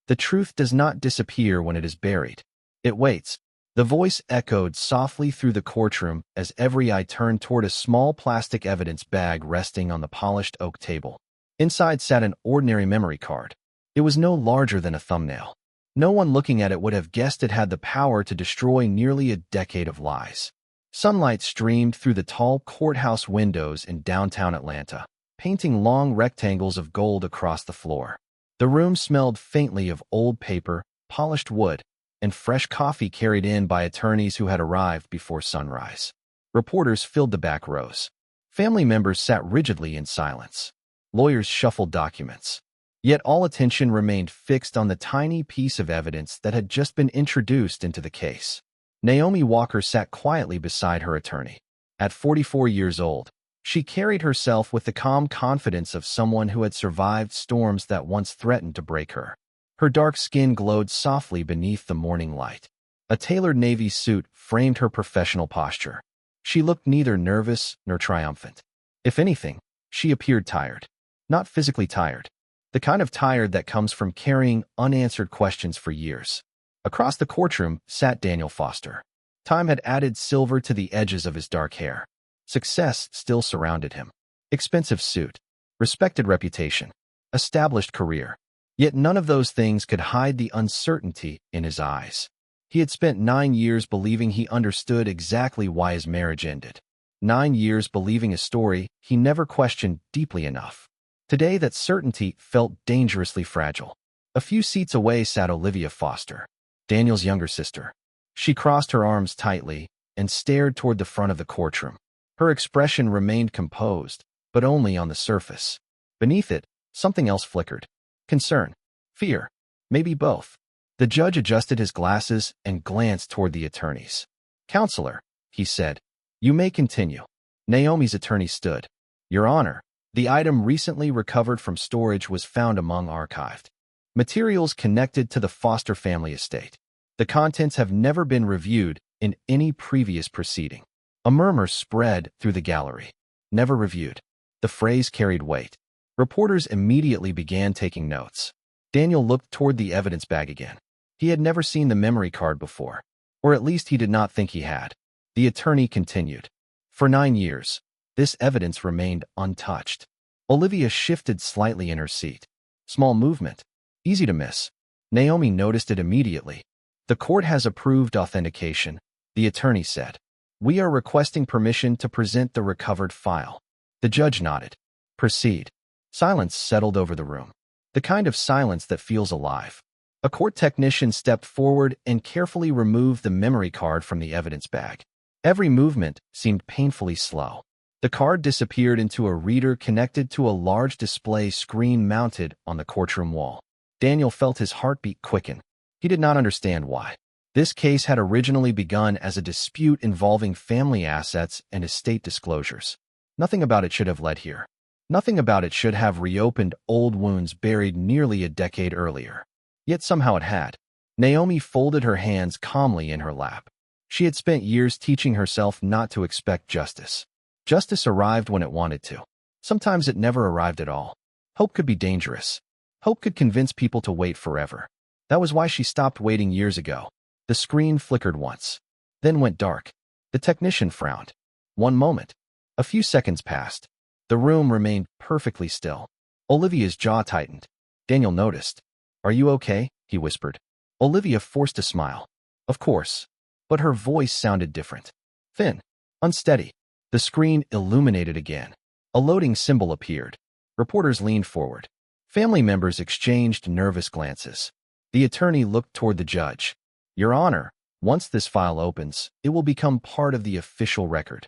The truth does not disappear when it is buried. It waits. The voice echoed softly through the courtroom as every eye turned toward a small plastic evidence bag resting on the polished oak table. Inside sat an ordinary memory card. It was no larger than a thumbnail. No one looking at it would have guessed it had the power to destroy nearly a decade of lies. Sunlight streamed through the tall courthouse windows in downtown Atlanta, painting long rectangles of gold across the floor. The room smelled faintly of old paper, polished wood, and fresh coffee carried in by attorneys who had arrived before sunrise. Reporters filled the back rows. Family members sat rigidly in silence. Lawyers shuffled documents. Yet all attention remained fixed on the tiny piece of evidence that had just been introduced into the case. Naomi Walker sat quietly beside her attorney. At 44 years old, she carried herself with the calm confidence of someone who had survived storms that once threatened to break her. Her dark skin glowed softly beneath the morning light. A tailored navy suit framed her professional posture. She looked neither nervous nor triumphant. If anything, she appeared tired. Not physically tired. The kind of tired that comes from carrying unanswered questions for years. Across the courtroom sat Daniel Foster. Time had added silver to the edges of his dark hair. Success still surrounded him. Expensive suit, respected reputation, established career. Yet none of those things could hide the uncertainty in his eyes. He had spent 9 years believing he understood exactly why his marriage ended. 9 years believing a story he never questioned deeply enough. Today that certainty felt dangerously fragile. A few seats away sat Olivia Foster, Daniel's younger sister. She crossed her arms tightly and stared toward the front of the courtroom. Her expression remained composed, but only on the surface. Beneath it, something else flickered. Concern, fear, maybe both. The judge adjusted his glasses and glanced toward the attorneys. "Counselor," he said, "you may continue." Naomi's attorney stood. "Your Honor, the item recently recovered from storage was found among archived materials connected to the Foster family estate. The contents have never been reviewed in any previous proceeding." A murmur spread through the gallery. Never reviewed. The phrase carried weight. Reporters immediately began taking notes. Daniel looked toward the evidence bag again. He had never seen the memory card before, or at least he did not think he had. The attorney continued. For 9 years, this evidence remained untouched. Olivia shifted slightly in her seat. Small movement. Easy to miss. Naomi noticed it immediately. "The court has approved authentication," the attorney said. "We are requesting permission to present the recovered file." The judge nodded. "Proceed." Silence settled over the room. The kind of silence that feels alive. A court technician stepped forward and carefully removed the memory card from the evidence bag. Every movement seemed painfully slow. The card disappeared into a reader connected to a large display screen mounted on the courtroom wall. Daniel felt his heartbeat quicken. He did not understand why. This case had originally begun as a dispute involving family assets and estate disclosures. Nothing about it should have led here. Nothing about it should have reopened old wounds buried nearly a decade earlier. Yet somehow it had. Naomi folded her hands calmly in her lap. She had spent years teaching herself not to expect justice. Justice arrived when it wanted to. Sometimes it never arrived at all. Hope could be dangerous. Hope could convince people to wait forever. That was why she stopped waiting years ago. The screen flickered once, then went dark. The technician frowned. 1 moment. A few seconds passed. The room remained perfectly still. Olivia's jaw tightened. Daniel noticed. "Are you okay?" he whispered. Olivia forced a smile. "Of course." But her voice sounded different. Thin. Unsteady. The screen illuminated again. A loading symbol appeared. Reporters leaned forward. Family members exchanged nervous glances. The attorney looked toward the judge. "Your Honor, once this file opens, it will become part of the official record."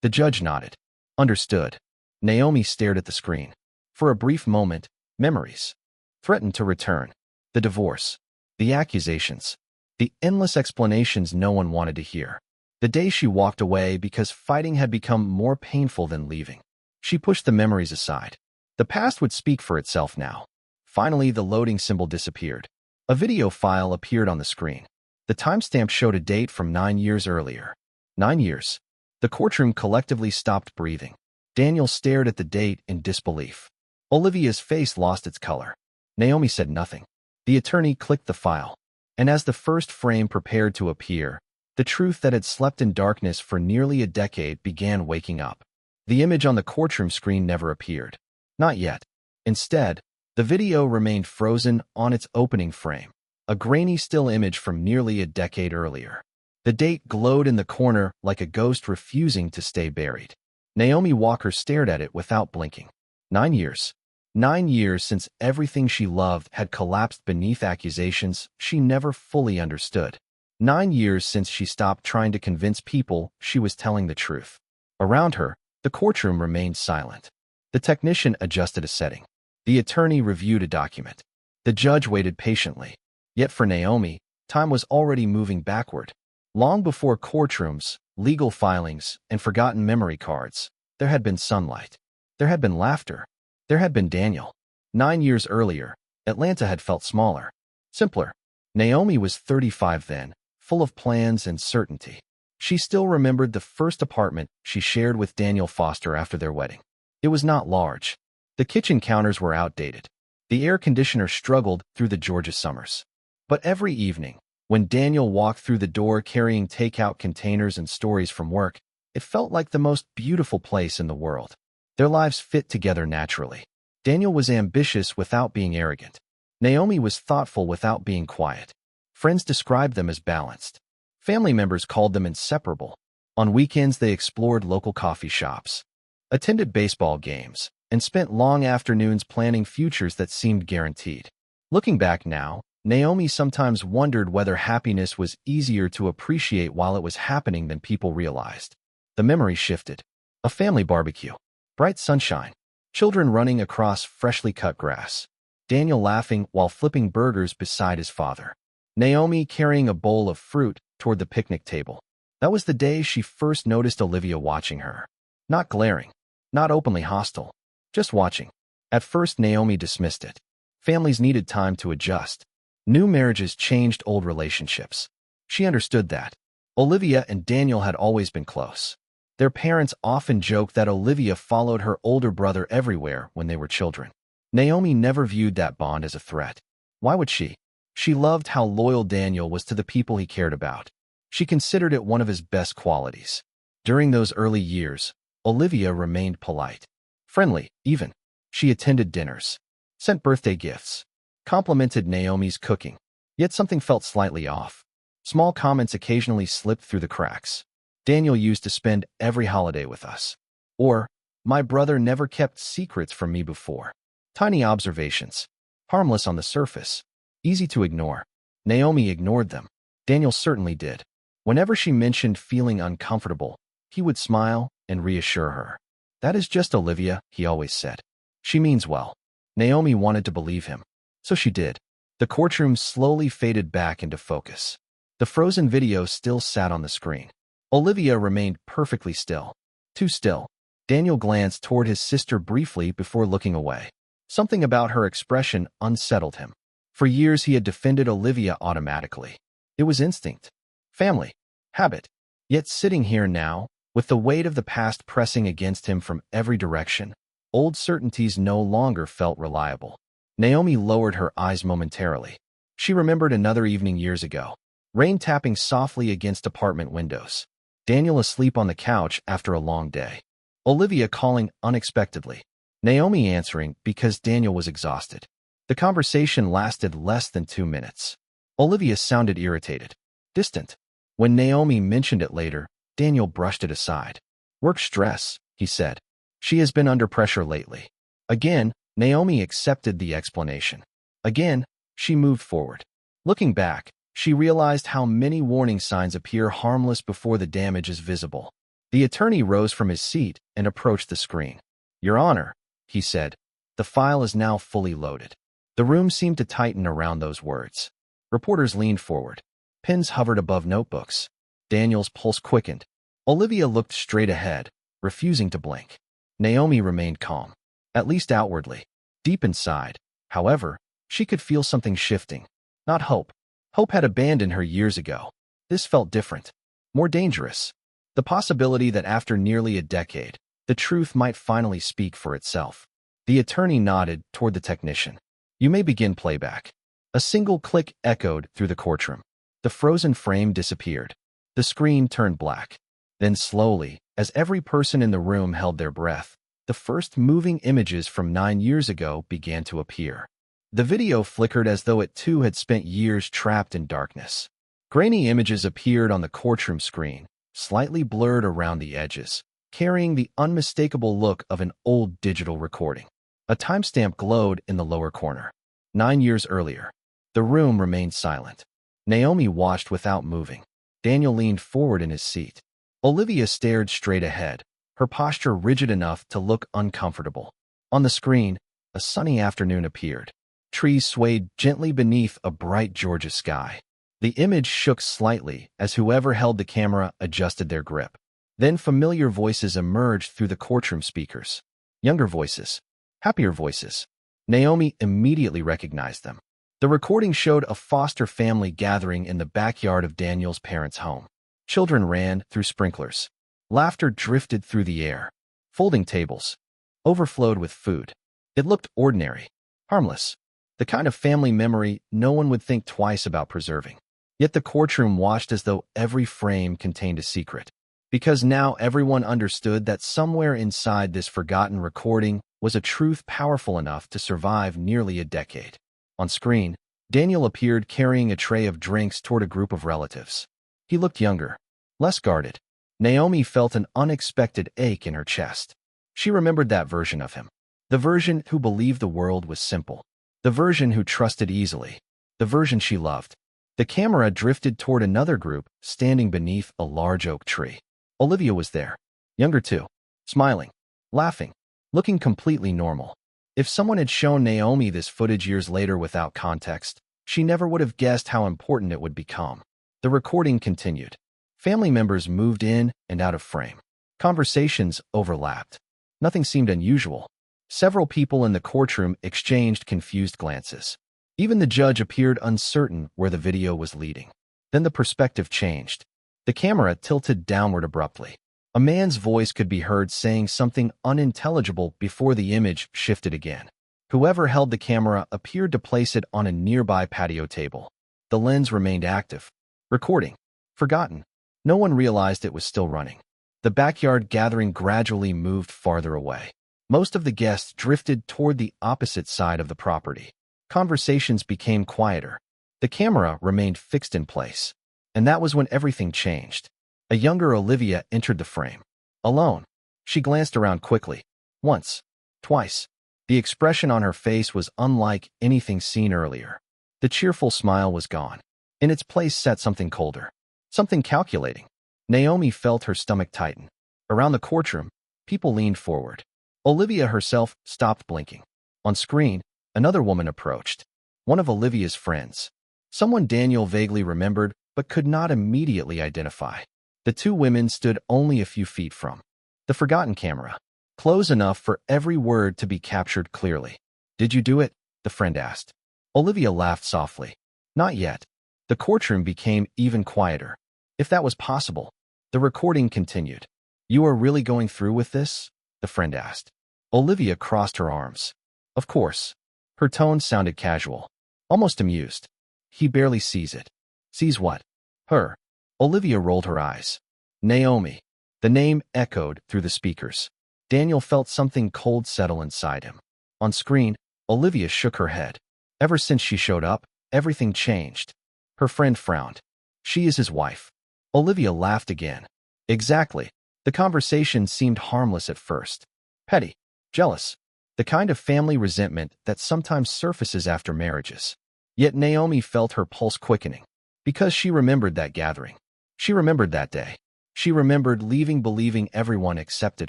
The judge nodded. "Understood." Naomi stared at the screen. For a brief moment, memories threatened to return. The divorce. The accusations. The endless explanations no one wanted to hear. The day she walked away because fighting had become more painful than leaving. She pushed the memories aside. The past would speak for itself now. Finally, the loading symbol disappeared. A video file appeared on the screen. The timestamp showed a date from 9 years earlier. 9 years. The courtroom collectively stopped breathing. Daniel stared at the date in disbelief. Olivia's face lost its color. Naomi said nothing. The attorney clicked the file, and as the first frame prepared to appear, the truth that had slept in darkness for nearly a decade began waking up. The image on the courtroom screen never appeared. Not yet. Instead, the video remained frozen on its opening frame, a grainy still image from nearly a decade earlier. The date glowed in the corner like a ghost refusing to stay buried. Naomi Walker stared at it without blinking. 9 years. 9 years since everything she loved had collapsed beneath accusations she never fully understood. 9 years since she stopped trying to convince people she was telling the truth. Around her, the courtroom remained silent. The technician adjusted a setting. The attorney reviewed a document. The judge waited patiently. Yet for Naomi, time was already moving backward. Long before courtrooms, legal filings, and forgotten memory cards, there had been sunlight. There had been laughter. There had been Daniel. 9 years earlier, Atlanta had felt smaller, simpler. Naomi was 35 then, full of plans and certainty. She still remembered the first apartment she shared with Daniel Foster after their wedding. It was not large. The kitchen counters were outdated. The air conditioner struggled through the Georgia summers. But every evening, when Daniel walked through the door carrying takeout containers and stories from work, it felt like the most beautiful place in the world. Their lives fit together naturally. Daniel was ambitious without being arrogant. Naomi was thoughtful without being quiet. Friends described them as balanced. Family members called them inseparable. On weekends, they explored local coffee shops, attended baseball games, and spent long afternoons planning futures that seemed guaranteed. Looking back now, Naomi sometimes wondered whether happiness was easier to appreciate while it was happening than people realized. The memory shifted. A family barbecue. Bright sunshine. Children running across freshly cut grass. Daniel laughing while flipping burgers beside his father. Naomi carrying a bowl of fruit toward the picnic table. That was the day she first noticed Olivia watching her. Not glaring. Not openly hostile. Just watching. At first, Naomi dismissed it. Families needed time to adjust. New marriages changed old relationships. She understood that. Olivia and Daniel had always been close. Their parents often joked that Olivia followed her older brother everywhere when they were children. Naomi never viewed that bond as a threat. Why would she? She loved how loyal Daniel was to the people he cared about. She considered it one of his best qualities. During those early years, Olivia remained polite. Friendly, even. She attended dinners, sent birthday gifts, complimented Naomi's cooking. Yet something felt slightly off. Small comments occasionally slipped through the cracks. Daniel used to spend every holiday with us. Or, my brother never kept secrets from me before. Tiny observations. Harmless on the surface. Easy to ignore. Naomi ignored them. Daniel certainly did. Whenever she mentioned feeling uncomfortable, he would smile and reassure her. That is just Olivia, he always said. She means well. Naomi wanted to believe him. So she did. The courtroom slowly faded back into focus. The frozen video still sat on the screen. Olivia remained perfectly still. Too still. Daniel glanced toward his sister briefly before looking away. Something about her expression unsettled him. For years he had defended Olivia automatically. It was instinct. Family. Habit. Yet sitting here now, with the weight of the past pressing against him from every direction, old certainties no longer felt reliable. Naomi lowered her eyes momentarily. She remembered another evening years ago. Rain tapping softly against apartment windows. Daniel asleep on the couch after a long day. Olivia calling unexpectedly. Naomi answering because Daniel was exhausted. The conversation lasted less than 2 minutes. Olivia sounded irritated, distant. When Naomi mentioned it later, Daniel brushed it aside. Work stress, he said. She has been under pressure lately. Again, Naomi accepted the explanation. Again, she moved forward. Looking back, she realized how many warning signs appear harmless before the damage is visible. The attorney rose from his seat and approached the screen. Your Honor, he said, the file is now fully loaded. The room seemed to tighten around those words. Reporters leaned forward. Pens hovered above notebooks. Daniel's pulse quickened. Olivia looked straight ahead, refusing to blink. Naomi remained calm, at least outwardly. Deep inside, however, she could feel something shifting. Not hope. Hope had abandoned her years ago. This felt different, more dangerous. The possibility that after nearly a decade, the truth might finally speak for itself. The attorney nodded toward the technician. You may begin playback. A single click echoed through the courtroom. The frozen frame disappeared. The screen turned black. Then slowly, as every person in the room held their breath, the first moving images from 9 years ago began to appear. The video flickered as though it too had spent years trapped in darkness. Grainy images appeared on the courtroom screen, slightly blurred around the edges, carrying the unmistakable look of an old digital recording. A timestamp glowed in the lower corner. 9 years earlier. The room remained silent. Naomi watched without moving. Daniel leaned forward in his seat. Olivia stared straight ahead, her posture rigid enough to look uncomfortable. On the screen, a sunny afternoon appeared. Trees swayed gently beneath a bright Georgia sky. The image shook slightly as whoever held the camera adjusted their grip. Then familiar voices emerged through the courtroom speakers. Younger voices. Happier voices. Naomi immediately recognized them. The recording showed a foster family gathering in the backyard of Daniel's parents' home. Children ran through sprinklers. Laughter drifted through the air. Folding tables overflowed with food. It looked ordinary, harmless, the kind of family memory no one would think twice about preserving. Yet the courtroom watched as though every frame contained a secret. Because now everyone understood that somewhere inside this forgotten recording was a truth powerful enough to survive nearly a decade. On screen, Daniel appeared carrying a tray of drinks toward a group of relatives. He looked younger, less guarded. Naomi felt an unexpected ache in her chest. She remembered that version of him. The version who believed the world was simple. The version who trusted easily. The version she loved. The camera drifted toward another group standing beneath a large oak tree. Olivia was there, younger too, smiling, laughing, looking completely normal. If someone had shown Naomi this footage years later without context, she never would have guessed how important it would become. The recording continued. Family members moved in and out of frame. Conversations overlapped. Nothing seemed unusual. Several people in the courtroom exchanged confused glances. Even the judge appeared uncertain where the video was leading. Then the perspective changed. The camera tilted downward abruptly. A man's voice could be heard saying something unintelligible before the image shifted again. Whoever held the camera appeared to place it on a nearby patio table. The lens remained active. Recording. Forgotten. No one realized it was still running. The backyard gathering gradually moved farther away. Most of the guests drifted toward the opposite side of the property. Conversations became quieter. The camera remained fixed in place. And that was when everything changed. A younger Olivia entered the frame. Alone. She glanced around quickly. Once. Twice. The expression on her face was unlike anything seen earlier. The cheerful smile was gone. In its place sat something colder. Something calculating. Naomi felt her stomach tighten. Around the courtroom, people leaned forward. Olivia herself stopped blinking. On screen, another woman approached. One of Olivia's friends. Someone Daniel vaguely remembered but could not immediately identify. The two women stood only a few feet from the forgotten camera, close enough for every word to be captured clearly. "Did you do it?" the friend asked. Olivia laughed softly. "Not yet." The courtroom became even quieter. If that was possible. The recording continued. "You are really going through with this?" the friend asked. Olivia crossed her arms. "Of course." Her tone sounded casual, almost amused. "He barely sees it." "Sees what?" "Her." Olivia rolled her eyes. "Naomi." The name echoed through the speakers. Daniel felt something cold settle inside him. On screen, Olivia shook her head. Ever since she showed up, everything changed. Her friend frowned. "She is his wife." Olivia laughed again. "Exactly." The conversation seemed harmless at first. Petty. Jealous. The kind of family resentment that sometimes surfaces after marriages. Yet Naomi felt her pulse quickening. Because she remembered that gathering. She remembered that day. She remembered leaving believing everyone accepted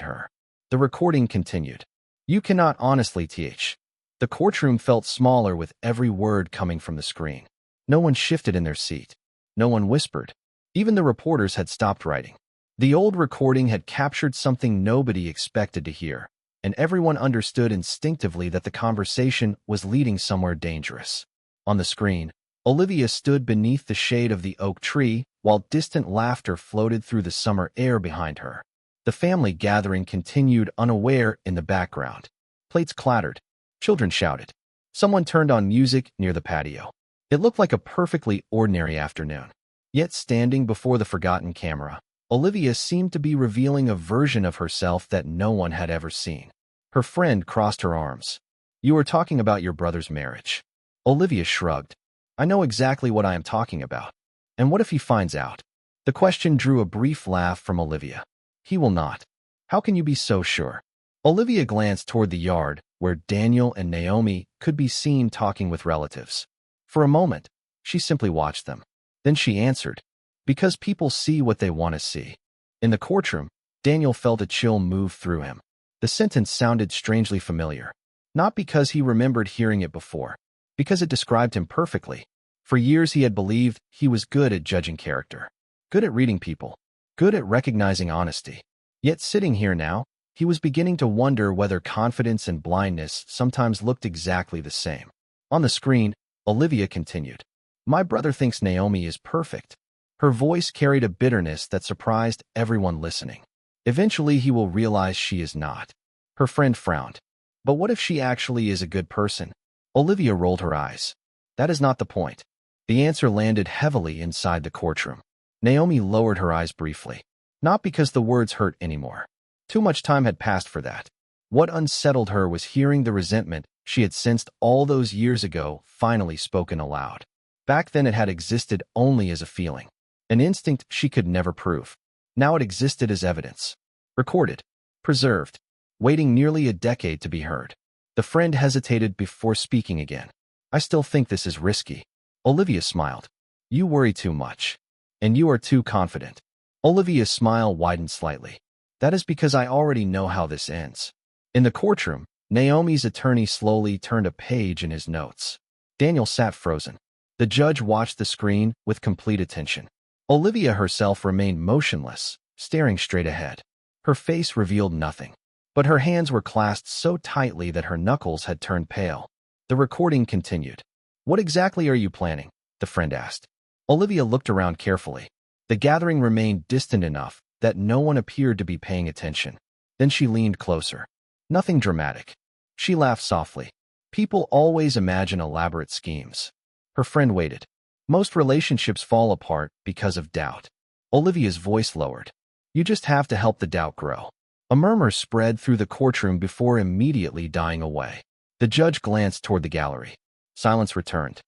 her. The recording continued. "You cannot honestly th." The courtroom felt smaller with every word coming from the screen. No one shifted in their seat. No one whispered. Even the reporters had stopped writing. The old recording had captured something nobody expected to hear, and everyone understood instinctively that the conversation was leading somewhere dangerous. On the screen, Olivia stood beneath the shade of the oak tree while distant laughter floated through the summer air behind her. The family gathering continued unaware in the background. Plates clattered. Children shouted. Someone turned on music near the patio. It looked like a perfectly ordinary afternoon. Yet standing before the forgotten camera, Olivia seemed to be revealing a version of herself that no one had ever seen. Her friend crossed her arms. "You were talking about your brother's marriage." Olivia shrugged. "I know exactly what I am talking about. And what if he finds out?" The question drew a brief laugh from Olivia. "He will not." "How can you be so sure?" Olivia glanced toward the yard, where Daniel and Naomi could be seen talking with relatives. For a moment, she simply watched them. Then she answered, "Because people see what they want to see." In the courtroom, Daniel felt a chill move through him. The sentence sounded strangely familiar. Not because he remembered hearing it before, because it described him perfectly. For years he had believed he was good at judging character, good at reading people, good at recognizing honesty. Yet sitting here now, he was beginning to wonder whether confidence and blindness sometimes looked exactly the same. On the screen, Olivia continued, "My brother thinks Naomi is perfect." Her voice carried a bitterness that surprised everyone listening. "Eventually he will realize she is not." Her friend frowned. "But what if she actually is a good person?" Olivia rolled her eyes. "That is not the point." The answer landed heavily inside the courtroom. Naomi lowered her eyes briefly. Not because the words hurt anymore. Too much time had passed for that. What unsettled her was hearing the resentment she had sensed all those years ago finally spoken aloud. Back then it had existed only as a feeling, an instinct she could never prove. Now it existed as evidence. Recorded, preserved, waiting nearly a decade to be heard. The friend hesitated before speaking again. "I still think this is risky." Olivia smiled. "You worry too much. And you are too confident." Olivia's smile widened slightly. "That is because I already know how this ends." In the courtroom, Naomi's attorney slowly turned a page in his notes. Daniel sat frozen. The judge watched the screen with complete attention. Olivia herself remained motionless, staring straight ahead. Her face revealed nothing, but her hands were clasped so tightly that her knuckles had turned pale. The recording continued. "What exactly are you planning?" the friend asked. Olivia looked around carefully. The gathering remained distant enough that no one appeared to be paying attention. Then she leaned closer. "Nothing dramatic." She laughed softly. "People always imagine elaborate schemes." Her friend waited. "Most relationships fall apart because of doubt." Olivia's voice lowered. "You just have to help the doubt grow." A murmur spread through the courtroom before immediately dying away. The judge glanced toward the gallery. Silence returned.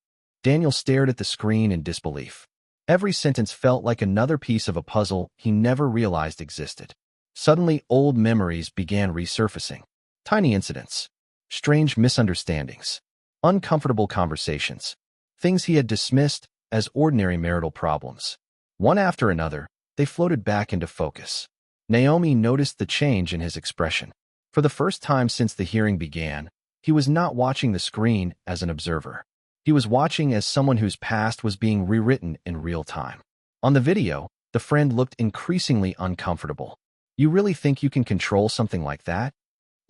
Daniel stared at the screen in disbelief. Every sentence felt like another piece of a puzzle he never realized existed. Suddenly, old memories began resurfacing. Tiny incidents, strange misunderstandings, uncomfortable conversations, things he had dismissed as ordinary marital problems. One after another, they floated back into focus. Naomi noticed the change in his expression. For the first time since the hearing began, he was not watching the screen as an observer. He was watching as someone whose past was being rewritten in real time. On the video, the friend looked increasingly uncomfortable. "You really think you can control something like that?"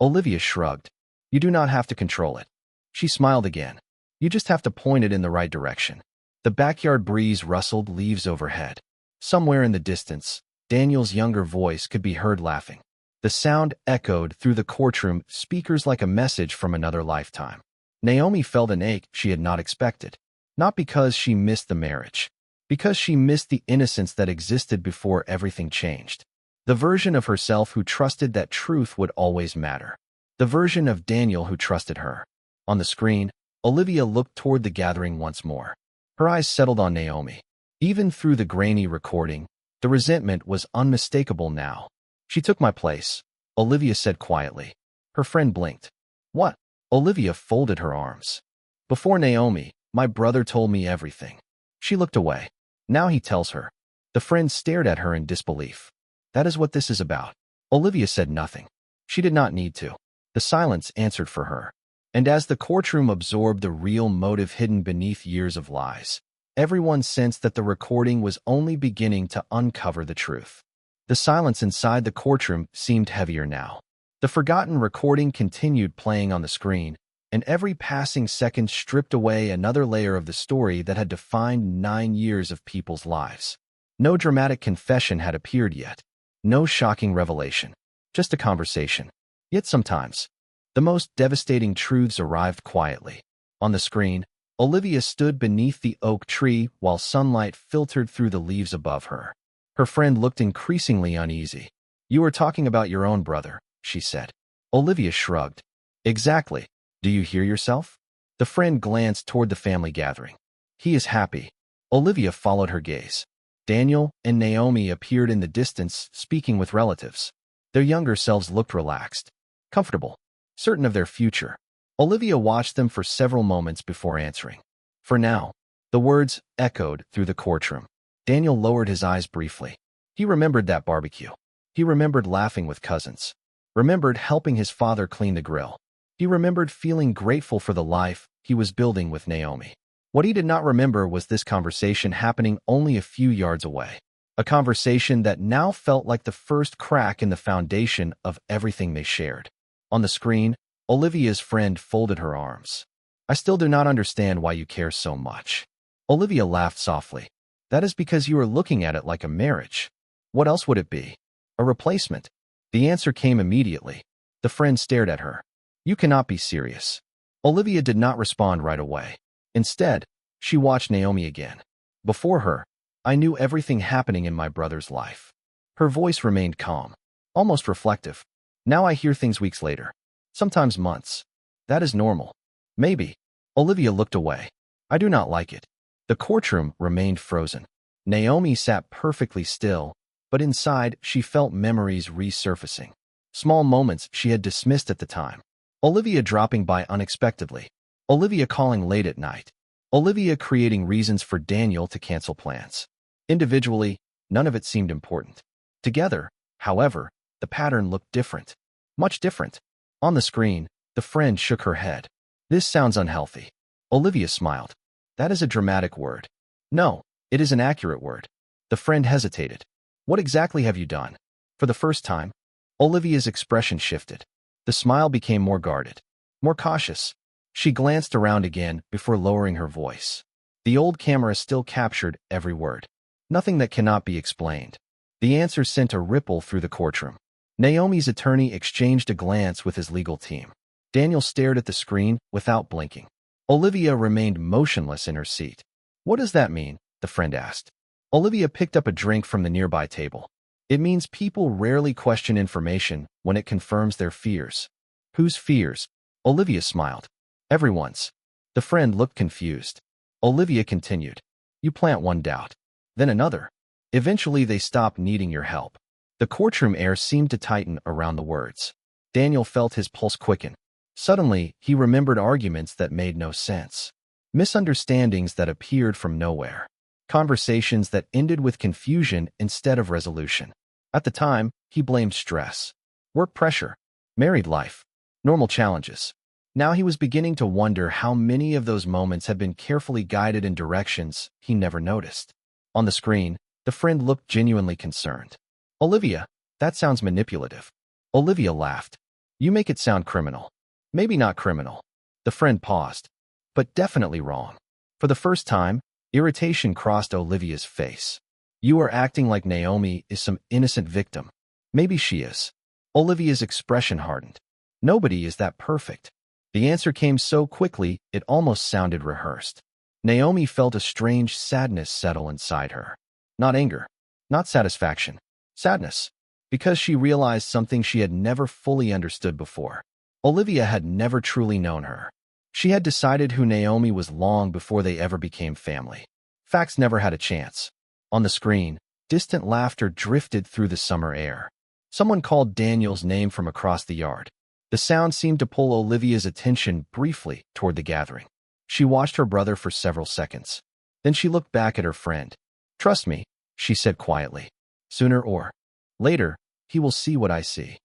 Olivia shrugged. "You do not have to control it." She smiled again. "You just have to point it in the right direction." The backyard breeze rustled leaves overhead. Somewhere in the distance, Daniel's younger voice could be heard laughing. The sound echoed through the courtroom speakers like a message from another lifetime. Naomi felt an ache she had not expected. Not because she missed the marriage, because she missed the innocence that existed before everything changed. The version of herself who trusted that truth would always matter. The version of Daniel who trusted her. On the screen, Olivia looked toward the gathering once more. Her eyes settled on Naomi. Even through the grainy recording, the resentment was unmistakable now. "She took my place," Olivia said quietly. Her friend blinked. "What?" Olivia folded her arms. "Before Naomi, my brother told me everything." She looked away. Now he tells her. The friend stared at her in disbelief. "That is what this is about." Olivia said nothing. She did not need to. The silence answered for her. And as the courtroom absorbed the real motive hidden beneath years of lies, everyone sensed that the recording was only beginning to uncover the truth. The silence inside the courtroom seemed heavier now. The forgotten recording continued playing on the screen, and every passing second stripped away another layer of the story that had defined 9 years of people's lives. No dramatic confession had appeared yet. No shocking revelation. Just a conversation. Yet sometimes, the most devastating truths arrived quietly. On the screen, Olivia stood beneath the oak tree while sunlight filtered through the leaves above her. Her friend looked increasingly uneasy. "You were talking about your own brother," she said. Olivia shrugged. "Exactly. Do you hear yourself?" The friend glanced toward the family gathering. "He is happy." Olivia followed her gaze. Daniel and Naomi appeared in the distance, speaking with relatives. Their younger selves looked relaxed, comfortable, certain of their future. Olivia watched them for several moments before answering. "For now." The words echoed through the courtroom. Daniel lowered his eyes briefly. He remembered that barbecue. He remembered laughing with cousins. Remembered helping his father clean the grill. He remembered feeling grateful for the life he was building with Naomi. What he did not remember was this conversation happening only a few yards away. A conversation that now felt like the first crack in the foundation of everything they shared. On the screen, Olivia's friend folded her arms. "I still do not understand why you care so much." Olivia laughed softly. "That is because you are looking at it like a marriage. What else would it be? A replacement?" The answer came immediately. The friend stared at her. "You cannot be serious." Olivia did not respond right away. Instead, she watched Naomi again. Before her, I knew everything happening in my brother's life. Her voice remained calm, almost reflective. Now I hear things weeks later, sometimes months. That is normal. Maybe. Olivia looked away. "I do not like it." The courtroom remained frozen. Naomi sat perfectly still, but inside she felt memories resurfacing. Small moments she had dismissed at the time. Olivia dropping by unexpectedly. Olivia calling late at night. Olivia creating reasons for Daniel to cancel plans. Individually, none of it seemed important. Together, however, the pattern looked different. Much different. On the screen, the friend shook her head. "This sounds unhealthy." Olivia smiled. "That is a dramatic word." "No, it is an accurate word." The friend hesitated. "What exactly have you done?" For the first time, Olivia's expression shifted. The smile became more guarded, more cautious. She glanced around again before lowering her voice. The old camera still captured every word. Nothing that cannot be explained. The answer sent a ripple through the courtroom. Naomi's attorney exchanged a glance with his legal team. Daniel stared at the screen without blinking. Olivia remained motionless in her seat. "What does that mean?" the friend asked. Olivia picked up a drink from the nearby table. "It means people rarely question information when it confirms their fears." "Whose fears?" Olivia smiled. "Everyone's." The friend looked confused. Olivia continued. "You plant one doubt, then another. Eventually they stop needing your help." The courtroom air seemed to tighten around the words. Daniel felt his pulse quicken. Suddenly, he remembered arguments that made no sense. Misunderstandings that appeared from nowhere. Conversations that ended with confusion instead of resolution. At the time, he blamed stress, work pressure, married life, normal challenges. Now he was beginning to wonder how many of those moments had been carefully guided in directions he never noticed. On the screen, the friend looked genuinely concerned. "Olivia, that sounds manipulative." Olivia laughed. "You make it sound criminal." "Maybe not criminal." The friend paused. "But definitely wrong." For the first time, irritation crossed Olivia's face. "You are acting like Naomi is some innocent victim." "Maybe she is." Olivia's expression hardened. "Nobody is that perfect." The answer came so quickly it almost sounded rehearsed. Naomi felt a strange sadness settle inside her. Not anger, not satisfaction, sadness, because she realized something she had never fully understood before. Olivia had never truly known her. She had decided who Naomi was long before they ever became family. Facts never had a chance. On the screen, distant laughter drifted through the summer air. Someone called Daniel's name from across the yard. The sound seemed to pull Olivia's attention briefly toward the gathering. She watched her brother for several seconds. Then she looked back at her friend. "Trust me," she said quietly. "Sooner or later, he will see what I see."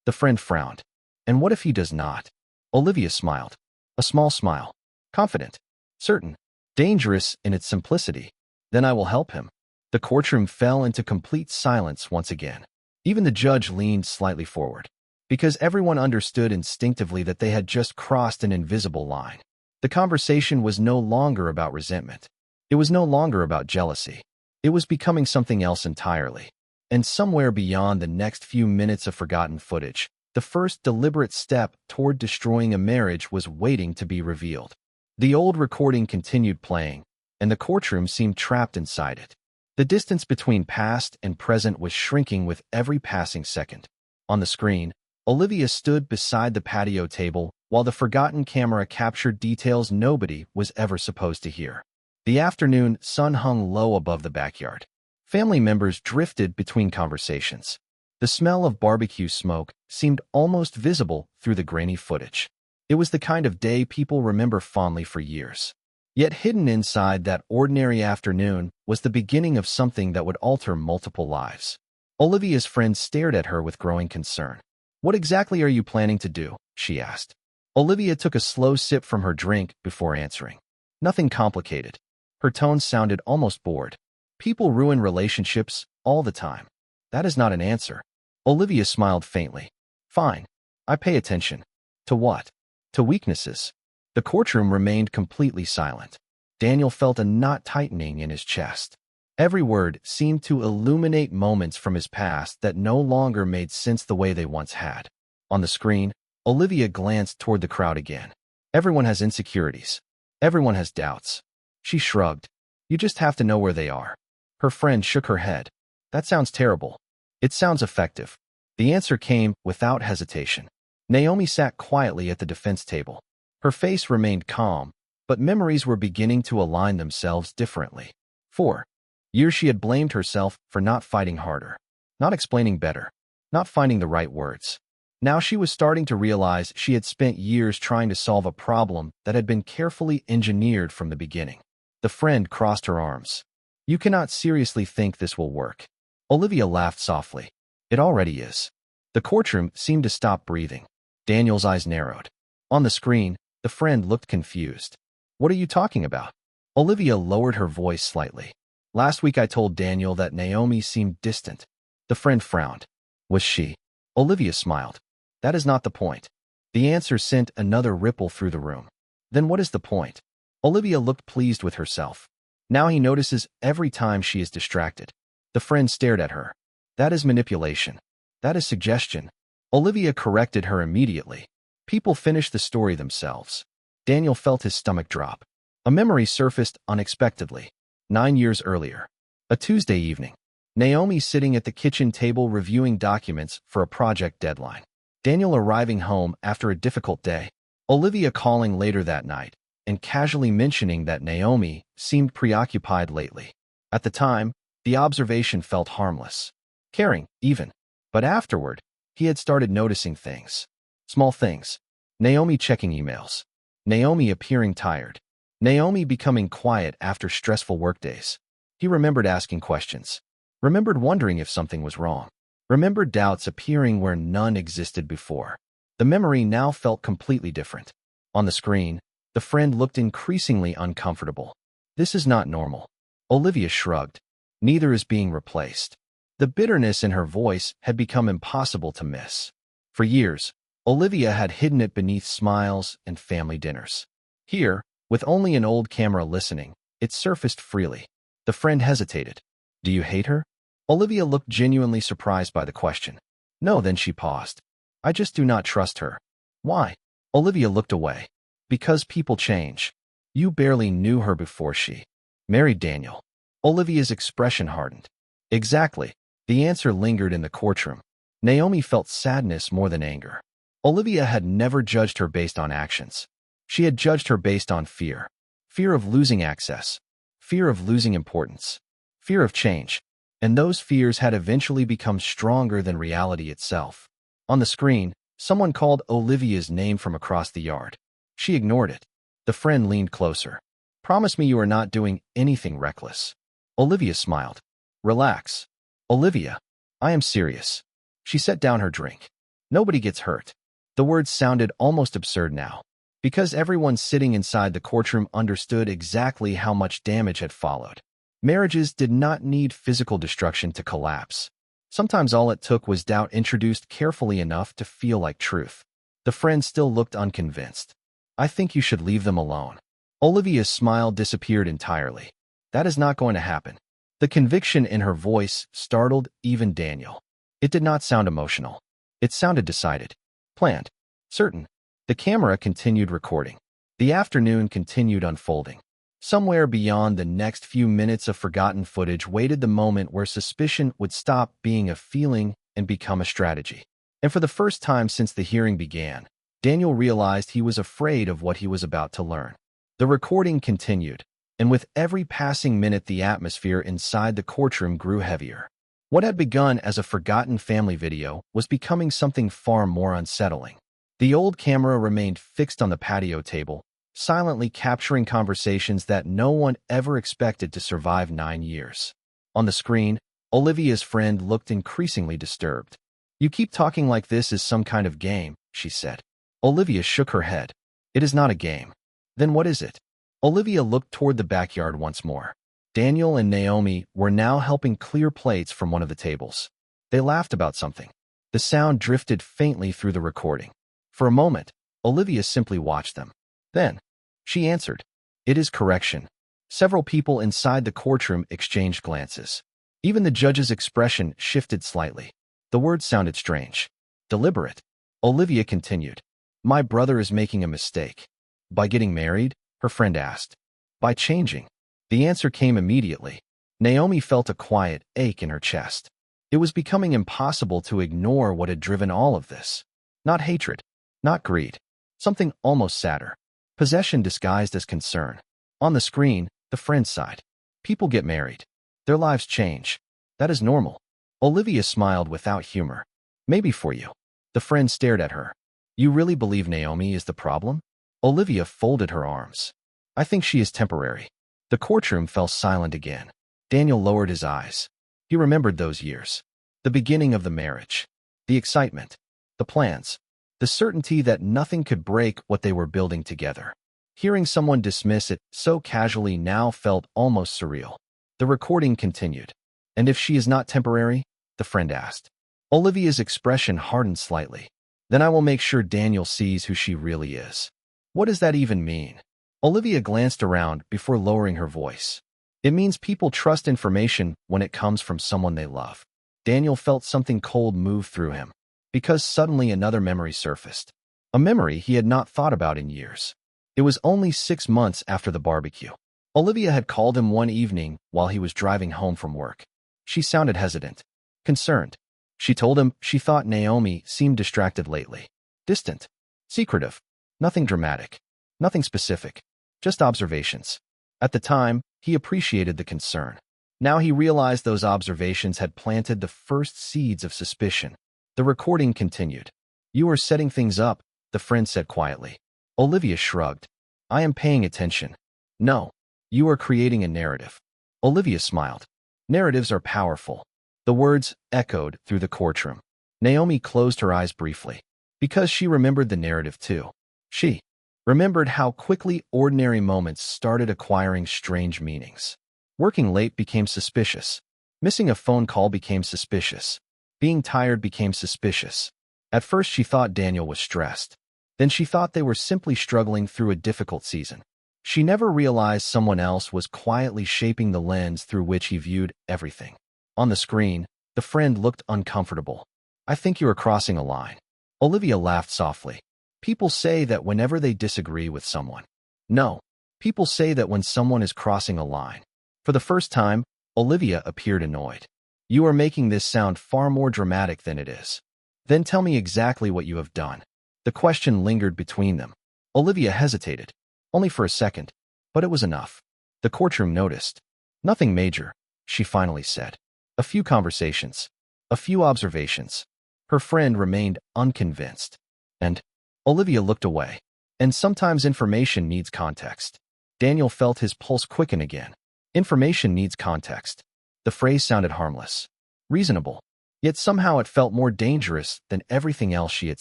The friend frowned. "And what if he does not?" Olivia smiled. A small smile. Confident. Certain. Dangerous in its simplicity. "Then I will help him." The courtroom fell into complete silence once again. Even the judge leaned slightly forward. Because everyone understood instinctively that they had just crossed an invisible line. The conversation was no longer about resentment. It was no longer about jealousy. It was becoming something else entirely. And somewhere beyond the next few minutes of forgotten footage, the first deliberate step toward destroying a marriage was waiting to be revealed. The old recording continued playing, and the courtroom seemed trapped inside it. The distance between past and present was shrinking with every passing second. On the screen, Olivia stood beside the patio table while the forgotten camera captured details nobody was ever supposed to hear. The afternoon sun hung low above the backyard. Family members drifted between conversations. The smell of barbecue smoke seemed almost visible through the grainy footage. It was the kind of day people remember fondly for years. Yet hidden inside that ordinary afternoon was the beginning of something that would alter multiple lives. Olivia's friend stared at her with growing concern. "What exactly are you planning to do?" she asked. Olivia took a slow sip from her drink before answering. "Nothing complicated." Her tone sounded almost bored. "People ruin relationships all the time." "That is not an answer." Olivia smiled faintly. "Fine. I pay attention." "To what?" "To weaknesses." The courtroom remained completely silent. Daniel felt a knot tightening in his chest. Every word seemed to illuminate moments from his past that no longer made sense the way they once had. On the screen, Olivia glanced toward the crowd again. Everyone has insecurities. Everyone has doubts. She shrugged. "You just have to know where they are." Her friend shook her head. "That sounds terrible." "It sounds effective." The answer came without hesitation. Naomi sat quietly at the defense table. Her face remained calm, but memories were beginning to align themselves differently. For years she had blamed herself for not fighting harder, not explaining better, not finding the right words. Now she was starting to realize she had spent years trying to solve a problem that had been carefully engineered from the beginning. The friend crossed her arms. "You cannot seriously think this will work." Olivia laughed softly. "It already is." The courtroom seemed to stop breathing. Daniel's eyes narrowed. On the screen, the friend looked confused. "What are you talking about?" Olivia lowered her voice slightly. "Last week I told Daniel that Naomi seemed distant." The friend frowned. "Was she?" Olivia smiled. "That is not the point." The answer sent another ripple through the room. "Then what is the point?" Olivia looked pleased with herself. Now he notices every time she is distracted. The friend stared at her. "That is manipulation. That is suggestion." Olivia corrected her immediately. "People finish the story themselves." Daniel felt his stomach drop. A memory surfaced unexpectedly. 9 years earlier. A Tuesday evening. Naomi sitting at the kitchen table reviewing documents for a project deadline. Daniel arriving home after a difficult day. Olivia calling later that night and casually mentioning that Naomi seemed preoccupied lately. At the time, the observation felt harmless. Caring, even. But afterward, he had started noticing things. Small things. Naomi checking emails. Naomi appearing tired. Naomi becoming quiet after stressful workdays. He remembered asking questions. Remembered wondering if something was wrong. Remembered doubts appearing where none existed before. The memory now felt completely different. On the screen, the friend looked increasingly uncomfortable. "This is not normal." Olivia shrugged. "Neither is being replaced." The bitterness in her voice had become impossible to miss. For years, Olivia had hidden it beneath smiles and family dinners. Here, with only an old camera listening, it surfaced freely. The friend hesitated. "Do you hate her?" Olivia looked genuinely surprised by the question. "No," then she paused. "I just do not trust her." "Why?" Olivia looked away. "Because people change. You barely knew her before she married Daniel." Olivia's expression hardened. "Exactly." The answer lingered in the courtroom. Naomi felt sadness more than anger. Olivia had never judged her based on actions. She had judged her based on fear. Fear of losing access. Fear of losing importance. Fear of change. And those fears had eventually become stronger than reality itself. On the screen, someone called Olivia's name from across the yard. She ignored it. The friend leaned closer. "Promise me you are not doing anything reckless." Olivia smiled. "Relax." "Olivia, I am serious." She set down her drink. "Nobody gets hurt." The words sounded almost absurd now, because everyone sitting inside the courtroom understood exactly how much damage had followed. Marriages did not need physical destruction to collapse. Sometimes all it took was doubt introduced carefully enough to feel like truth. The friend still looked unconvinced. "I think you should leave them alone." Olivia's smile disappeared entirely. "That is not going to happen." The conviction in her voice startled even Daniel. It did not sound emotional. It sounded decided. Planned. Certain. The camera continued recording. The afternoon continued unfolding. Somewhere beyond the next few minutes of forgotten footage waited the moment where suspicion would stop being a feeling and become a strategy. And for the first time since the hearing began, Daniel realized he was afraid of what he was about to learn. The recording continued, and with every passing minute the atmosphere inside the courtroom grew heavier. What had begun as a forgotten family video was becoming something far more unsettling. The old camera remained fixed on the patio table, silently capturing conversations that no one ever expected to survive 9 years. On the screen, Olivia's friend looked increasingly disturbed. "You keep talking like this is some kind of game," she said. Olivia shook her head. "It is not a game." "Then what is it?" Olivia looked toward the backyard once more. Daniel and Naomi were now helping clear plates from one of the tables. They laughed about something. The sound drifted faintly through the recording. For a moment, Olivia simply watched them. Then, she answered, "It is correction." Several people inside the courtroom exchanged glances. Even the judge's expression shifted slightly. The words sounded strange. "Deliberate." Olivia continued, "My brother is making a mistake." "By getting married?" her friend asked. "By changing." The answer came immediately. Naomi felt a quiet ache in her chest. It was becoming impossible to ignore what had driven all of this. Not hatred, not greed, something almost sadder. Possession disguised as concern. On the screen, the friend sighed. "People get married. Their lives change. That is normal." Olivia smiled without humor. "Maybe for you." The friend stared at her. "You really believe Naomi is the problem?" Olivia folded her arms. "I think she is temporary." The courtroom fell silent again. Daniel lowered his eyes. He remembered those years. The beginning of the marriage. The excitement. The plans. The certainty that nothing could break what they were building together. Hearing someone dismiss it so casually now felt almost surreal. The recording continued. "And if she is not temporary?" the friend asked. Olivia's expression hardened slightly. "Then I will make sure Daniel sees who she really is." "What does that even mean?" Olivia glanced around before lowering her voice. "It means people trust information when it comes from someone they love." Daniel felt something cold move through him, because suddenly another memory surfaced. A memory he had not thought about in years. It was only 6 months after the barbecue. Olivia had called him one evening while he was driving home from work. She sounded hesitant, concerned. She told him she thought Naomi seemed distracted lately. Distant, secretive, nothing dramatic, nothing specific, just observations. At the time, he appreciated the concern. Now he realized those observations had planted the first seeds of suspicion. The recording continued. "You are setting things up," the friend said quietly. Olivia shrugged. "I am paying attention." "No, you are creating a narrative." Olivia smiled. "Narratives are powerful." The words echoed through the courtroom. Naomi closed her eyes briefly, because she remembered the narrative too. She remembered how quickly ordinary moments started acquiring strange meanings. Working late became suspicious. Missing a phone call became suspicious. Being tired became suspicious. At first she thought Daniel was stressed. Then she thought they were simply struggling through a difficult season. She never realized someone else was quietly shaping the lens through which he viewed everything. On the screen, the friend looked uncomfortable. "I think you are crossing a line." Olivia laughed softly. "People say that whenever they disagree with someone." "No, people say that when someone is crossing a line." For the first time, Olivia appeared annoyed. "You are making this sound far more dramatic than it is." "Then tell me exactly what you have done." The question lingered between them. Olivia hesitated, only for a second, but it was enough. The courtroom noticed. "Nothing major," she finally said. "A few conversations. A few observations." Her friend remained unconvinced. "And?" Olivia looked away. "And sometimes information needs context." Daniel felt his pulse quicken again. Information needs context. The phrase sounded harmless, reasonable, yet somehow it felt more dangerous than everything else she had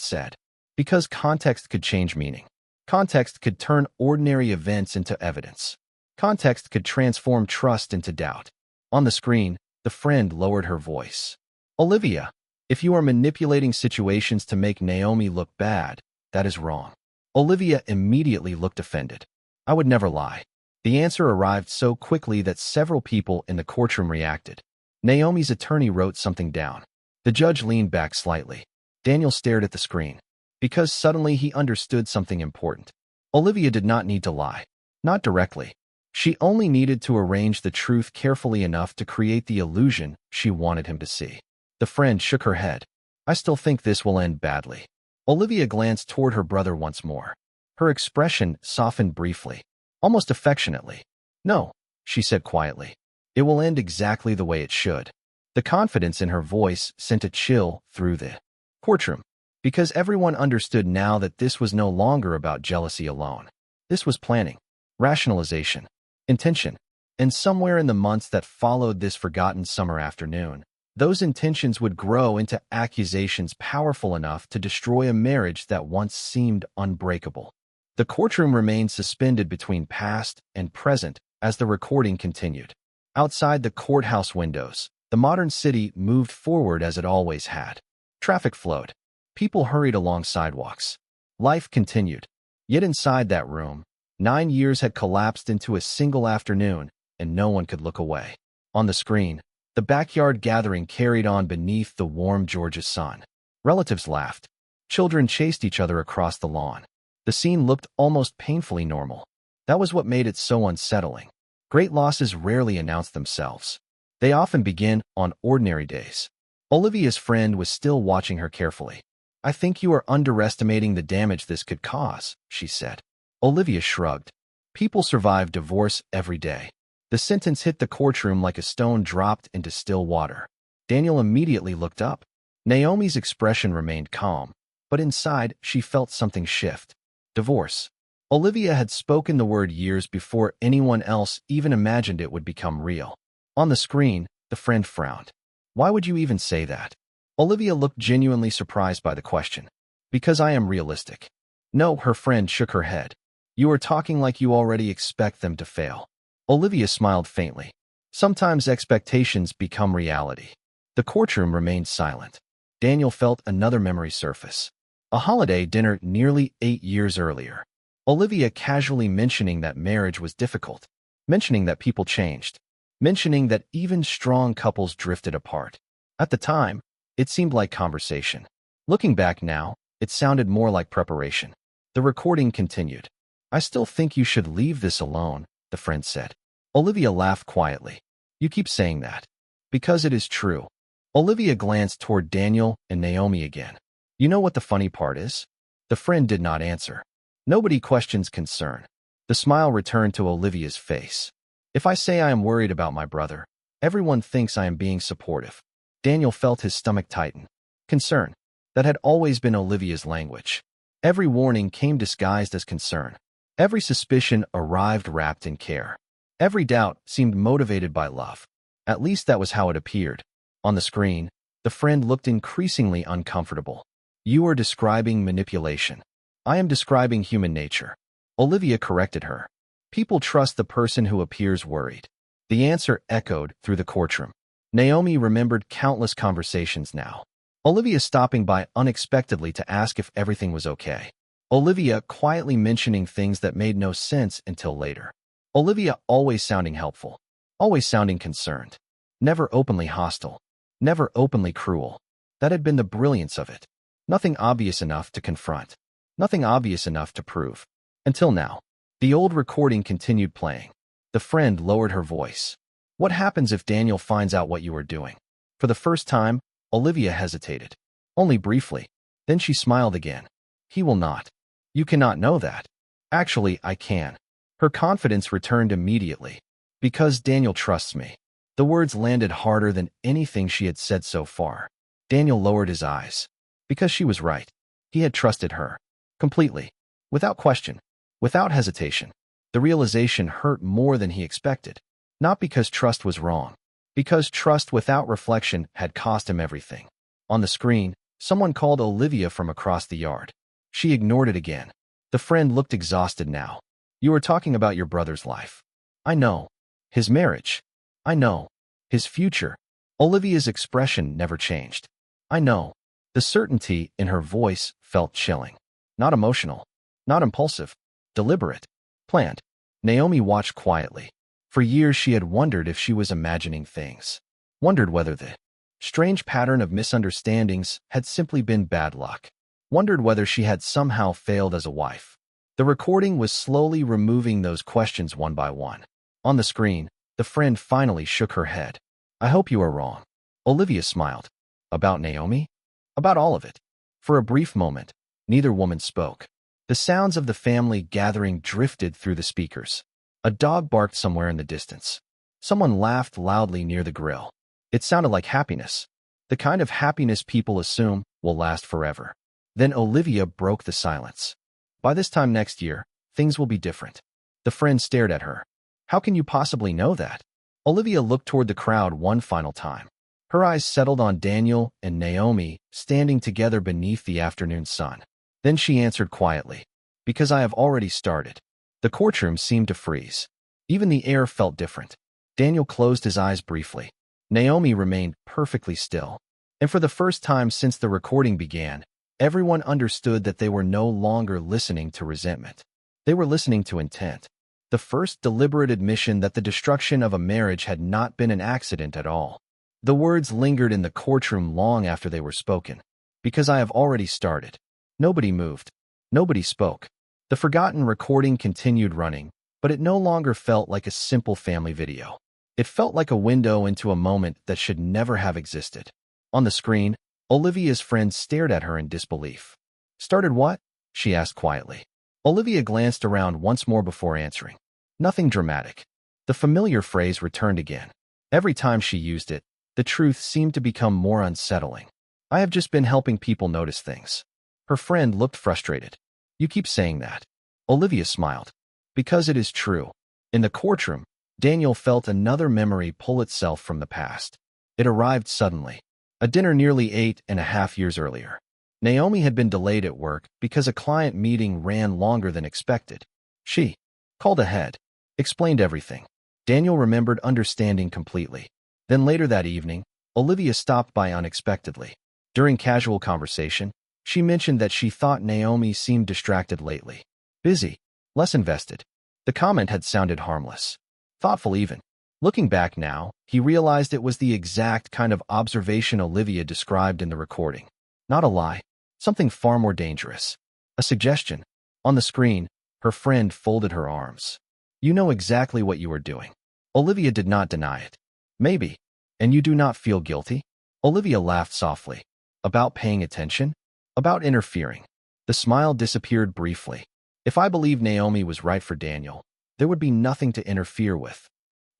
said. Because context could change meaning. Context could turn ordinary events into evidence. Context could transform trust into doubt. On the screen, the friend lowered her voice. "Olivia, if you are manipulating situations to make Naomi look bad, that is wrong." Olivia immediately looked offended. "I would never lie." The answer arrived so quickly that several people in the courtroom reacted. Naomi's attorney wrote something down. The judge leaned back slightly. Daniel stared at the screen, because suddenly he understood something important. Olivia did not need to lie. Not directly. She only needed to arrange the truth carefully enough to create the illusion she wanted him to see. The friend shook her head. I still think this will end badly. Olivia glanced toward her brother once more. Her expression softened briefly, almost affectionately. No, she said quietly. It will end exactly the way it should. The confidence in her voice sent a chill through the courtroom, because everyone understood now that this was no longer about jealousy alone. This was planning, rationalization, intention. And somewhere in the months that followed this forgotten summer afternoon, those intentions would grow into accusations powerful enough to destroy a marriage that once seemed unbreakable. The courtroom remained suspended between past and present as the recording continued. Outside the courthouse windows, the modern city moved forward as it always had. Traffic flowed. People hurried along sidewalks. Life continued. Yet inside that room, 9 years had collapsed into a single afternoon, and no one could look away. On the screen, the backyard gathering carried on beneath the warm Georgia sun. Relatives laughed. Children chased each other across the lawn. The scene looked almost painfully normal. That was what made it so unsettling. Great losses rarely announce themselves. They often begin on ordinary days. Olivia's friend was still watching her carefully. I think you are underestimating the damage this could cause, she said. Olivia shrugged. People survive divorce every day. The sentence hit the courtroom like a stone dropped into still water. Daniel immediately looked up. Naomi's expression remained calm, but inside she felt something shift. Divorce. Olivia had spoken the word years before anyone else even imagined it would become real. On the screen, the friend frowned. Why would you even say that? Olivia looked genuinely surprised by the question. Because I am realistic. No, her friend shook her head. You are talking like you already expect them to fail. Olivia smiled faintly. Sometimes expectations become reality. The courtroom remained silent. Daniel felt another memory surface. A holiday dinner nearly 8 years earlier. Olivia casually mentioning that marriage was difficult, mentioning that people changed, mentioning that even strong couples drifted apart. At the time, it seemed like conversation. Looking back now, it sounded more like preparation. The recording continued. I still think you should leave this alone, the friend said. Olivia laughed quietly. You keep saying that. Because it is true. Olivia glanced toward Daniel and Naomi again. You know what the funny part is? The friend did not answer. Nobody questions concern. The smile returned to Olivia's face. If I say I am worried about my brother, everyone thinks I am being supportive. Daniel felt his stomach tighten. Concern. That had always been Olivia's language. Every warning came disguised as concern. Every suspicion arrived wrapped in care. Every doubt seemed motivated by love. At least that was how it appeared. On the screen, the friend looked increasingly uncomfortable. You are describing manipulation. I am describing human nature. Olivia corrected her. People trust the person who appears worried. The answer echoed through the courtroom. Naomi remembered countless conversations now. Olivia stopping by unexpectedly to ask if everything was okay. Olivia quietly mentioning things that made no sense until later. Olivia always sounding helpful, always sounding concerned, never openly hostile, never openly cruel. That had been the brilliance of it. Nothing obvious enough to confront, nothing obvious enough to prove. Until now. The old recording continued playing. The friend lowered her voice. What happens if Daniel finds out what you are doing? For the first time, Olivia hesitated. Only briefly. Then she smiled again. He will not. You cannot know that. Actually, I can. Her confidence returned immediately. Because Daniel trusts me. The words landed harder than anything she had said so far. Daniel lowered his eyes. Because she was right. He had trusted her. Completely. Without question. Without hesitation. The realization hurt more than he expected. Not because trust was wrong. Because trust without reflection had cost him everything. On the screen, someone called Olivia from across the yard. She ignored it again. The friend looked exhausted now. You were talking about your brother's life. I know. His marriage. I know. His future. Olivia's expression never changed. I know. The certainty in her voice felt chilling. Not emotional. Not impulsive. Deliberate. Planned. Naomi watched quietly. For years she had wondered if she was imagining things. Wondered whether the strange pattern of misunderstandings had simply been bad luck. Wondered whether she had somehow failed as a wife. The recording was slowly removing those questions one by one. On the screen, the friend finally shook her head. I hope you are wrong. Olivia smiled. About Naomi? About all of it. For a brief moment, neither woman spoke. The sounds of the family gathering drifted through the speakers. A dog barked somewhere in the distance. Someone laughed loudly near the grill. It sounded like happiness. The kind of happiness people assume will last forever. Then Olivia broke the silence. By this time next year, things will be different. The friend stared at her. How can you possibly know that? Olivia looked toward the crowd one final time. Her eyes settled on Daniel and Naomi standing together beneath the afternoon sun. Then she answered quietly, because I have already started. The courtroom seemed to freeze. Even the air felt different. Daniel closed his eyes briefly. Naomi remained perfectly still. And for the first time since the recording began, everyone understood that they were no longer listening to resentment. They were listening to intent. The first deliberate admission that the destruction of a marriage had not been an accident at all. The words lingered in the courtroom long after they were spoken. Because I have already started. Nobody moved. Nobody spoke. The forgotten recording continued running, but it no longer felt like a simple family video. It felt like a window into a moment that should never have existed. On the screen, Olivia's friend stared at her in disbelief. Started what? She asked quietly. Olivia glanced around once more before answering. Nothing dramatic. The familiar phrase returned again. Every time she used it, the truth seemed to become more unsettling. I have just been helping people notice things. Her friend looked frustrated. You keep saying that. Olivia smiled. Because it is true. In the courtroom, Daniel felt another memory pull itself from the past. It arrived suddenly. A dinner nearly 8.5 years earlier. Naomi had been delayed at work because a client meeting ran longer than expected. She called ahead, explained everything. Daniel remembered understanding completely. Then later that evening, Olivia stopped by unexpectedly. During casual conversation, she mentioned that she thought Naomi seemed distracted lately. Busy, less invested. The comment had sounded harmless. Thoughtful even. Looking back now, he realized it was the exact kind of observation Olivia described in the recording. Not a lie. Something far more dangerous. A suggestion. On the screen, her friend folded her arms. You know exactly what you are doing. Olivia did not deny it. Maybe. And you do not feel guilty? Olivia laughed softly. About paying attention? About interfering. The smile disappeared briefly. If I believed Naomi was right for Daniel, there would be nothing to interfere with.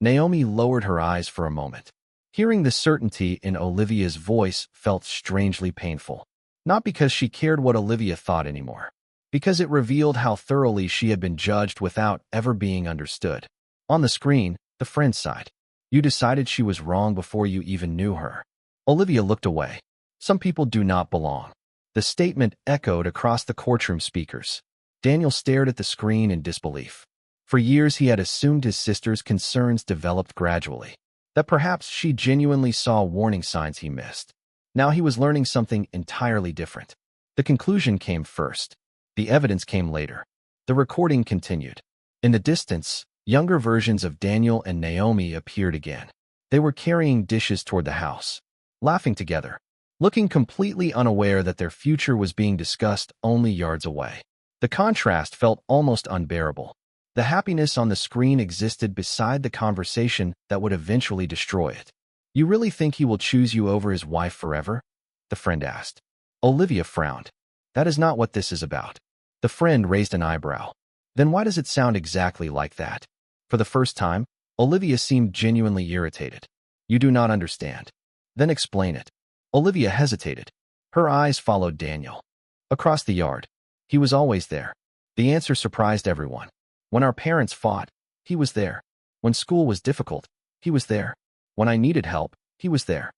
Naomi lowered her eyes for a moment. Hearing the certainty in Olivia's voice felt strangely painful. Not because she cared what Olivia thought anymore. Because it revealed how thoroughly she had been judged without ever being understood. On the screen, the friend sighed. You decided she was wrong before you even knew her. Olivia looked away. Some people do not belong. The statement echoed across the courtroom speakers. Daniel stared at the screen in disbelief. For years he had assumed his sister's concerns developed gradually. That perhaps she genuinely saw warning signs he missed. Now he was learning something entirely different. The conclusion came first. The evidence came later. The recording continued. In the distance, younger versions of Daniel and Naomi appeared again. They were carrying dishes toward the house, laughing together, looking completely unaware that their future was being discussed only yards away. The contrast felt almost unbearable. The happiness on the screen existed beside the conversation that would eventually destroy it. You really think he will choose you over his wife forever? The friend asked. Olivia frowned. That is not what this is about. The friend raised an eyebrow. Then why does it sound exactly like that? For the first time, Olivia seemed genuinely irritated. You do not understand. Then explain it. Olivia hesitated. Her eyes followed Daniel. Across the yard. He was always there. The answer surprised everyone. When our parents fought, he was there. When school was difficult, he was there. When I needed help, he was there.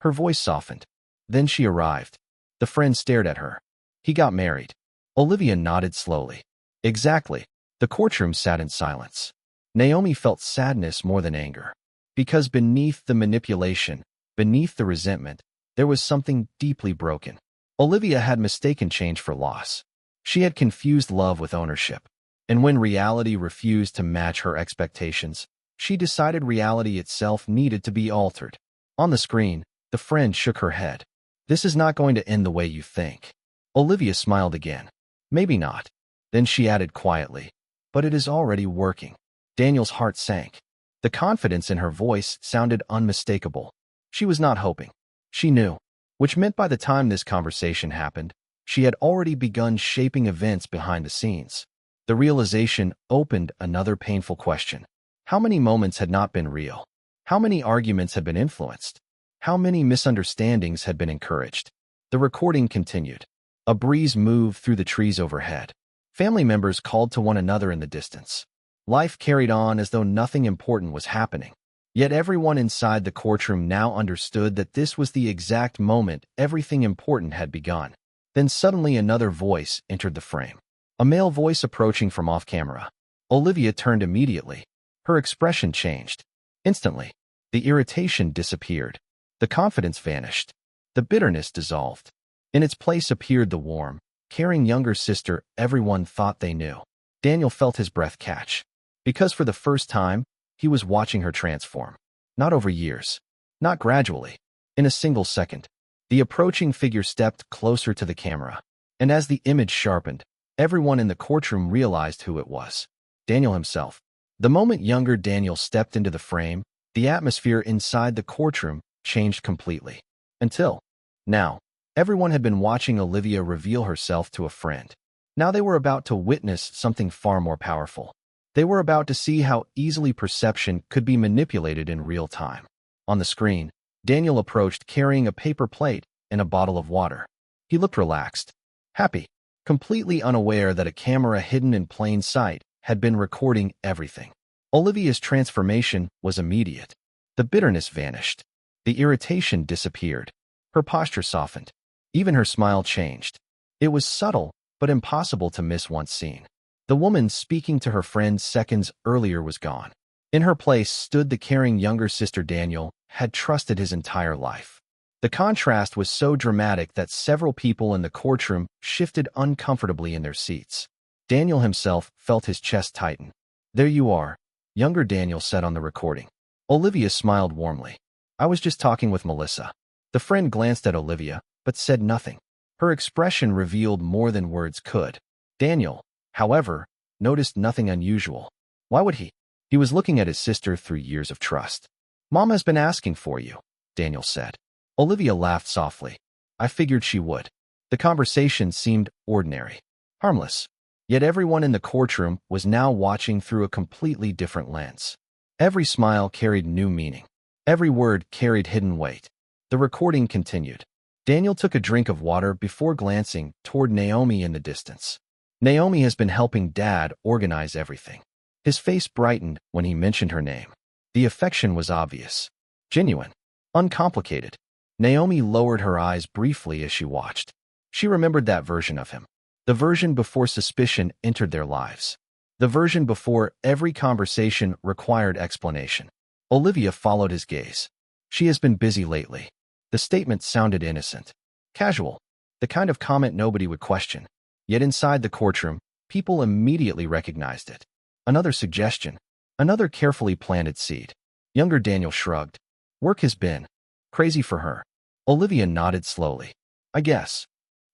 Her voice softened. Then she arrived. The friend stared at her. He got married. Olivia nodded slowly. Exactly. The courtroom sat in silence. Naomi felt sadness more than anger. Because beneath the manipulation, beneath the resentment, there was something deeply broken. Olivia had mistaken change for loss. She had confused love with ownership. And when reality refused to match her expectations, she decided reality itself needed to be altered. On the screen, the friend shook her head. This is not going to end the way you think. Olivia smiled again. Maybe not. Then she added quietly, "But it is already working." Daniel's heart sank. The confidence in her voice sounded unmistakable. She was not hoping. She knew, which meant by the time this conversation happened, she had already begun shaping events behind the scenes. The realization opened another painful question. How many moments had not been real? How many arguments had been influenced? How many misunderstandings had been encouraged? The recording continued. A breeze moved through the trees overhead. Family members called to one another in the distance. Life carried on as though nothing important was happening. Yet everyone inside the courtroom now understood that this was the exact moment everything important had begun. Then suddenly another voice entered the frame. A male voice approaching from off-camera. Olivia turned immediately. Her expression changed. Instantly, the irritation disappeared. The confidence vanished. The bitterness dissolved. In its place appeared the warm, caring younger sister everyone thought they knew. Daniel felt his breath catch. Because for the first time, he was watching her transform. Not over years. Not gradually. In a single second. The approaching figure stepped closer to the camera. And as the image sharpened, everyone in the courtroom realized who it was. Daniel himself. The moment younger Daniel stepped into the frame, the atmosphere inside the courtroom changed completely. Until now, everyone had been watching Olivia reveal herself to a friend. Now they were about to witness something far more powerful. They were about to see how easily perception could be manipulated in real time. On the screen, Daniel approached carrying a paper plate and a bottle of water. He looked relaxed, happy, completely unaware that a camera hidden in plain sight had been recording everything. Olivia's transformation was immediate. The bitterness vanished. The irritation disappeared. Her posture softened. Even her smile changed. It was subtle, but impossible to miss once seen. The woman speaking to her friend seconds earlier was gone. In her place stood the caring younger sister Daniel had trusted his entire life. The contrast was so dramatic that several people in the courtroom shifted uncomfortably in their seats. Daniel himself felt his chest tighten. "There you are," younger Daniel said on the recording. Olivia smiled warmly. "I was just talking with Melissa." The friend glanced at Olivia, but said nothing. Her expression revealed more than words could. Daniel, however, noticed nothing unusual. Why would he? He was looking at his sister through years of trust. "Mom has been asking for you," Daniel said. Olivia laughed softly. "I figured she would." The conversation seemed ordinary, harmless. Yet everyone in the courtroom was now watching through a completely different lens. Every smile carried new meaning. Every word carried hidden weight. The recording continued. Daniel took a drink of water before glancing toward Naomi in the distance. Naomi has been helping Dad organize everything. His face brightened when he mentioned her name. The affection was obvious. Genuine. Uncomplicated. Naomi lowered her eyes briefly as she watched. She remembered that version of him. The version before suspicion entered their lives. The version before every conversation required explanation. Olivia followed his gaze. "She has been busy lately." The statement sounded innocent. Casual. The kind of comment nobody would question. Yet inside the courtroom, people immediately recognized it. Another suggestion. Another carefully planted seed. Younger Daniel shrugged. "Work has been crazy for her." Olivia nodded slowly. "I guess."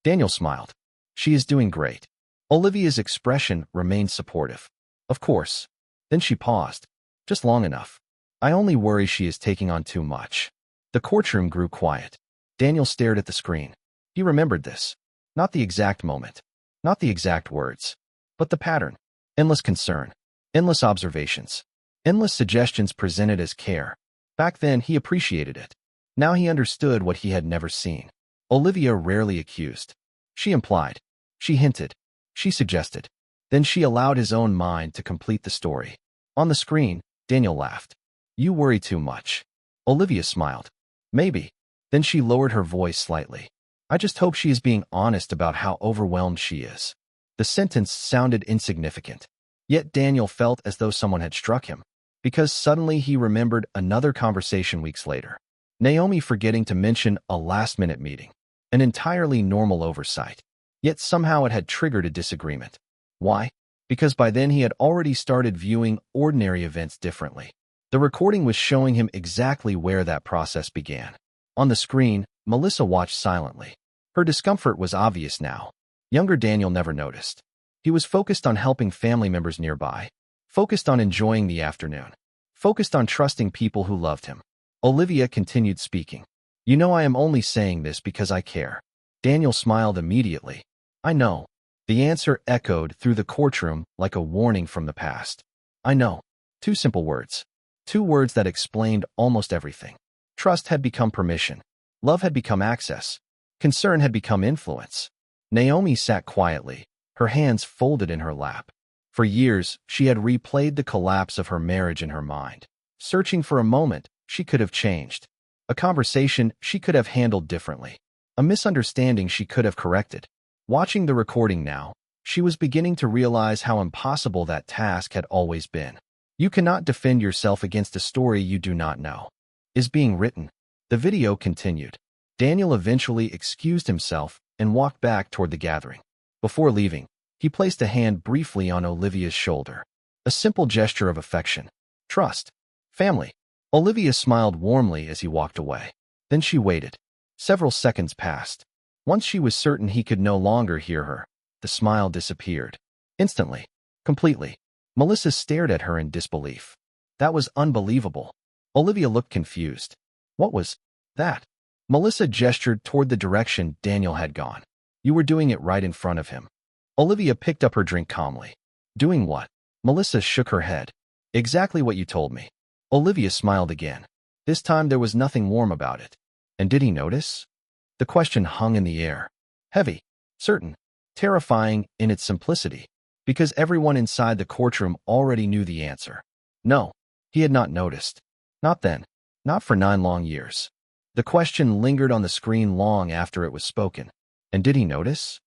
Daniel smiled. "She is doing great." Olivia's expression remained supportive. "Of course." Then she paused. "Just long enough. I only worry she is taking on too much." The courtroom grew quiet. Daniel stared at the screen. He remembered this. Not the exact moment. Not the exact words. But the pattern. Endless concern. Endless observations. Endless suggestions presented as care. Back then, he appreciated it. Now he understood what he had never seen. Olivia rarely accused. She implied. She hinted. She suggested. Then she allowed his own mind to complete the story. On the screen, Daniel laughed. "You worry too much." Olivia smiled. "Maybe." Then she lowered her voice slightly. "I just hope she is being honest about how overwhelmed she is." The sentence sounded insignificant. Yet Daniel felt as though someone had struck him. Because suddenly he remembered another conversation weeks later. Naomi forgetting to mention a last-minute meeting. An entirely normal oversight. Yet somehow it had triggered a disagreement. Why? Because by then he had already started viewing ordinary events differently. The recording was showing him exactly where that process began. On the screen, Melissa watched silently. Her discomfort was obvious now. Younger Daniel never noticed. He was focused on helping family members nearby, focused on enjoying the afternoon, focused on trusting people who loved him. Olivia continued speaking. You know I am only saying this because I care. Daniel smiled immediately. I know. The answer echoed through the courtroom like a warning from the past. I know. 2 simple words. 2 words that explained almost everything. Trust had become permission. Love had become access. Concern had become influence. Naomi sat quietly, her hands folded in her lap. For years, she had replayed the collapse of her marriage in her mind, searching for a moment she could have changed, a conversation she could have handled differently, a misunderstanding she could have corrected. Watching the recording now, she was beginning to realize how impossible that task had always been. You cannot defend yourself against a story you do not know is being written. The video continued. Daniel eventually excused himself and walked back toward the gathering. Before leaving, he placed a hand briefly on Olivia's shoulder. A simple gesture of affection, trust, family. Olivia smiled warmly as he walked away. Then she waited. Several seconds passed. Once she was certain he could no longer hear her, the smile disappeared. Instantly. Completely. Melissa stared at her in disbelief. That was unbelievable. Olivia looked confused. What was that? Melissa gestured toward the direction Daniel had gone. You were doing it right in front of him. Olivia picked up her drink calmly. Doing what? Melissa shook her head. Exactly what you told me. Olivia smiled again. This time there was nothing warm about it. And did he notice? The question hung in the air. Heavy, certain, terrifying in its simplicity, because everyone inside the courtroom already knew the answer. No, he had not noticed. Not then. Not for 9 long years. The question lingered on the screen long after it was spoken. And did he notice?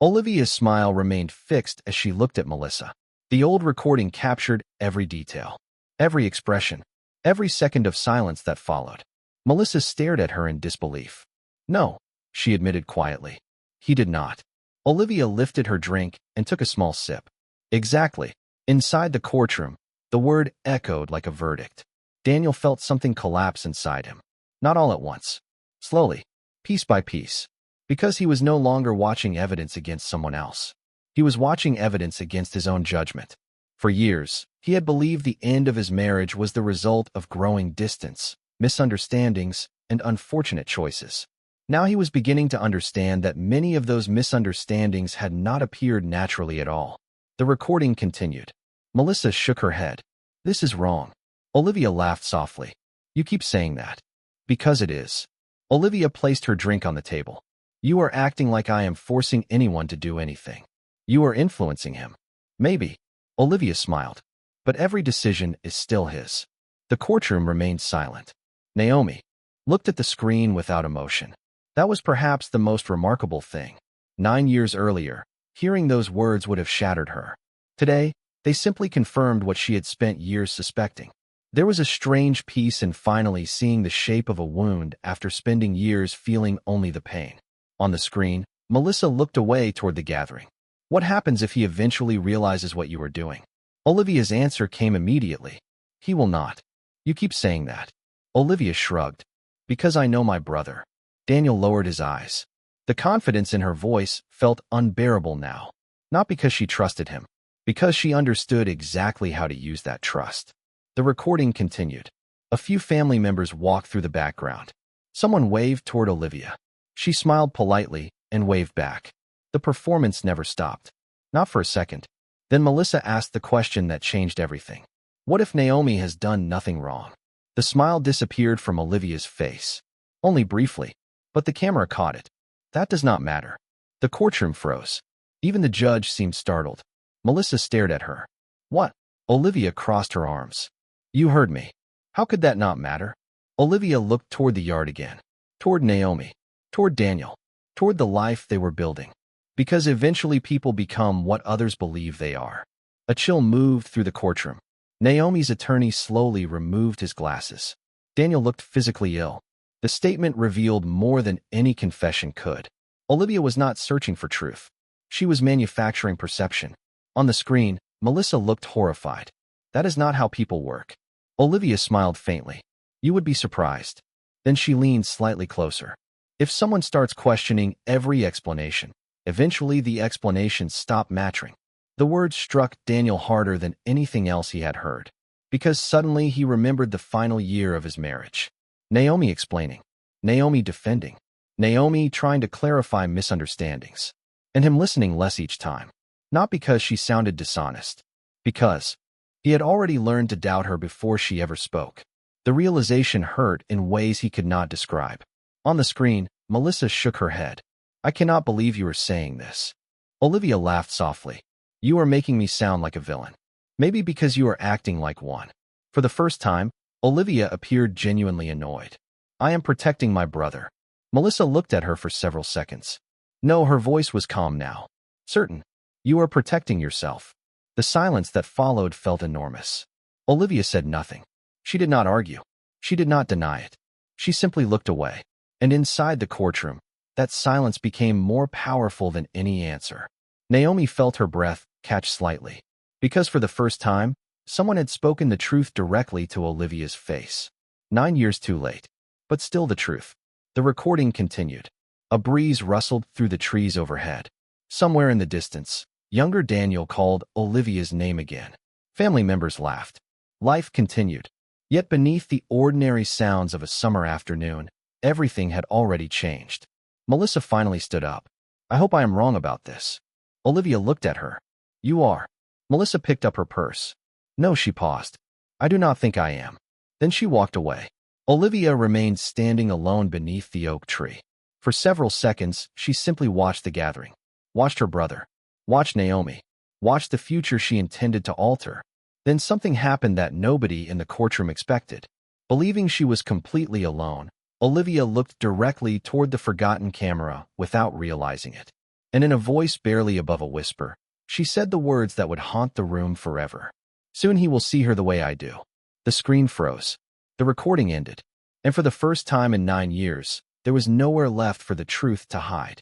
Olivia's smile remained fixed as she looked at Melissa. The old recording captured every detail, every expression, every second of silence that followed. Melissa stared at her in disbelief. No, she admitted quietly. He did not. Olivia lifted her drink and took a small sip. Exactly. Inside the courtroom, the word echoed like a verdict. Daniel felt something collapse inside him. Not all at once. Slowly, piece by piece. Because he was no longer watching evidence against someone else. He was watching evidence against his own judgment. For years, he had believed the end of his marriage was the result of growing distance, misunderstandings, and unfortunate choices. Now he was beginning to understand that many of those misunderstandings had not appeared naturally at all. The recording continued. Melissa shook her head. This is wrong. Olivia laughed softly. You keep saying that. Because it is. Olivia placed her drink on the table. You are acting like I am forcing anyone to do anything. You are influencing him. Maybe. Olivia smiled. But every decision is still his. The courtroom remained silent. Naomi looked at the screen without emotion. That was perhaps the most remarkable thing. 9 years earlier, hearing those words would have shattered her. Today, they simply confirmed what she had spent years suspecting. There was a strange peace in finally seeing the shape of a wound after spending years feeling only the pain. On the screen, Melissa looked away toward the gathering. What happens if he eventually realizes what you are doing? Olivia's answer came immediately. He will not. You keep saying that. Olivia shrugged. Because I know my brother. Daniel lowered his eyes. The confidence in her voice felt unbearable now. Not because she trusted him. Because she understood exactly how to use that trust. The recording continued. A few family members walked through the background. Someone waved toward Olivia. She smiled politely and waved back. The performance never stopped. Not for a second. Then Melissa asked the question that changed everything. What if Naomi has done nothing wrong? The smile disappeared from Olivia's face. Only briefly. But the camera caught it. That does not matter. The courtroom froze. Even the judge seemed startled. Melissa stared at her. What? Olivia crossed her arms. You heard me. How could that not matter? Olivia looked toward the yard again. Toward Naomi. Toward Daniel. Toward the life they were building. Because eventually people become what others believe they are. A chill moved through the courtroom. Naomi's attorney slowly removed his glasses. Daniel looked physically ill. The statement revealed more than any confession could. Olivia was not searching for truth. She was manufacturing perception. On the screen, Melissa looked horrified. That is not how people work. Olivia smiled faintly. You would be surprised. Then she leaned slightly closer. If someone starts questioning every explanation, eventually the explanations stop matching. The words struck Daniel harder than anything else he had heard, because suddenly he remembered the final year of his marriage. Naomi explaining, Naomi defending, Naomi trying to clarify misunderstandings, and him listening less each time. Not because she sounded dishonest, because he had already learned to doubt her before she ever spoke. The realization hurt in ways he could not describe. On the screen, Melissa shook her head. I cannot believe you are saying this. Olivia laughed softly. You are making me sound like a villain. Maybe because you are acting like one. For the first time, Olivia appeared genuinely annoyed. I am protecting my brother. Melissa looked at her for several seconds. No, her voice was calm now. Certain. You are protecting yourself. The silence that followed felt enormous. Olivia said nothing. She did not argue. She did not deny it. She simply looked away. And inside the courtroom, that silence became more powerful than any answer. Naomi felt her breath catch slightly, because for the first time, someone had spoken the truth directly to Olivia's face. 9 years too late, but still the truth. The recording continued. A breeze rustled through the trees overhead. Somewhere in the distance, younger Daniel called Olivia's name again. Family members laughed. Life continued. Yet beneath the ordinary sounds of a summer afternoon, everything had already changed. Melissa finally stood up. I hope I am wrong about this. Olivia looked at her. You are. Melissa picked up her purse. No, she paused. I do not think I am. Then she walked away. Olivia remained standing alone beneath the oak tree. For several seconds, she simply watched the gathering. Watched her brother. Watched Naomi. Watched the future she intended to alter. Then something happened that nobody in the courtroom expected. Believing she was completely alone, Olivia looked directly toward the forgotten camera without realizing it. And in a voice barely above a whisper, she said the words that would haunt the room forever. Soon he will see her the way I do. The screen froze. The recording ended. And for the first time in 9 years, there was nowhere left for the truth to hide.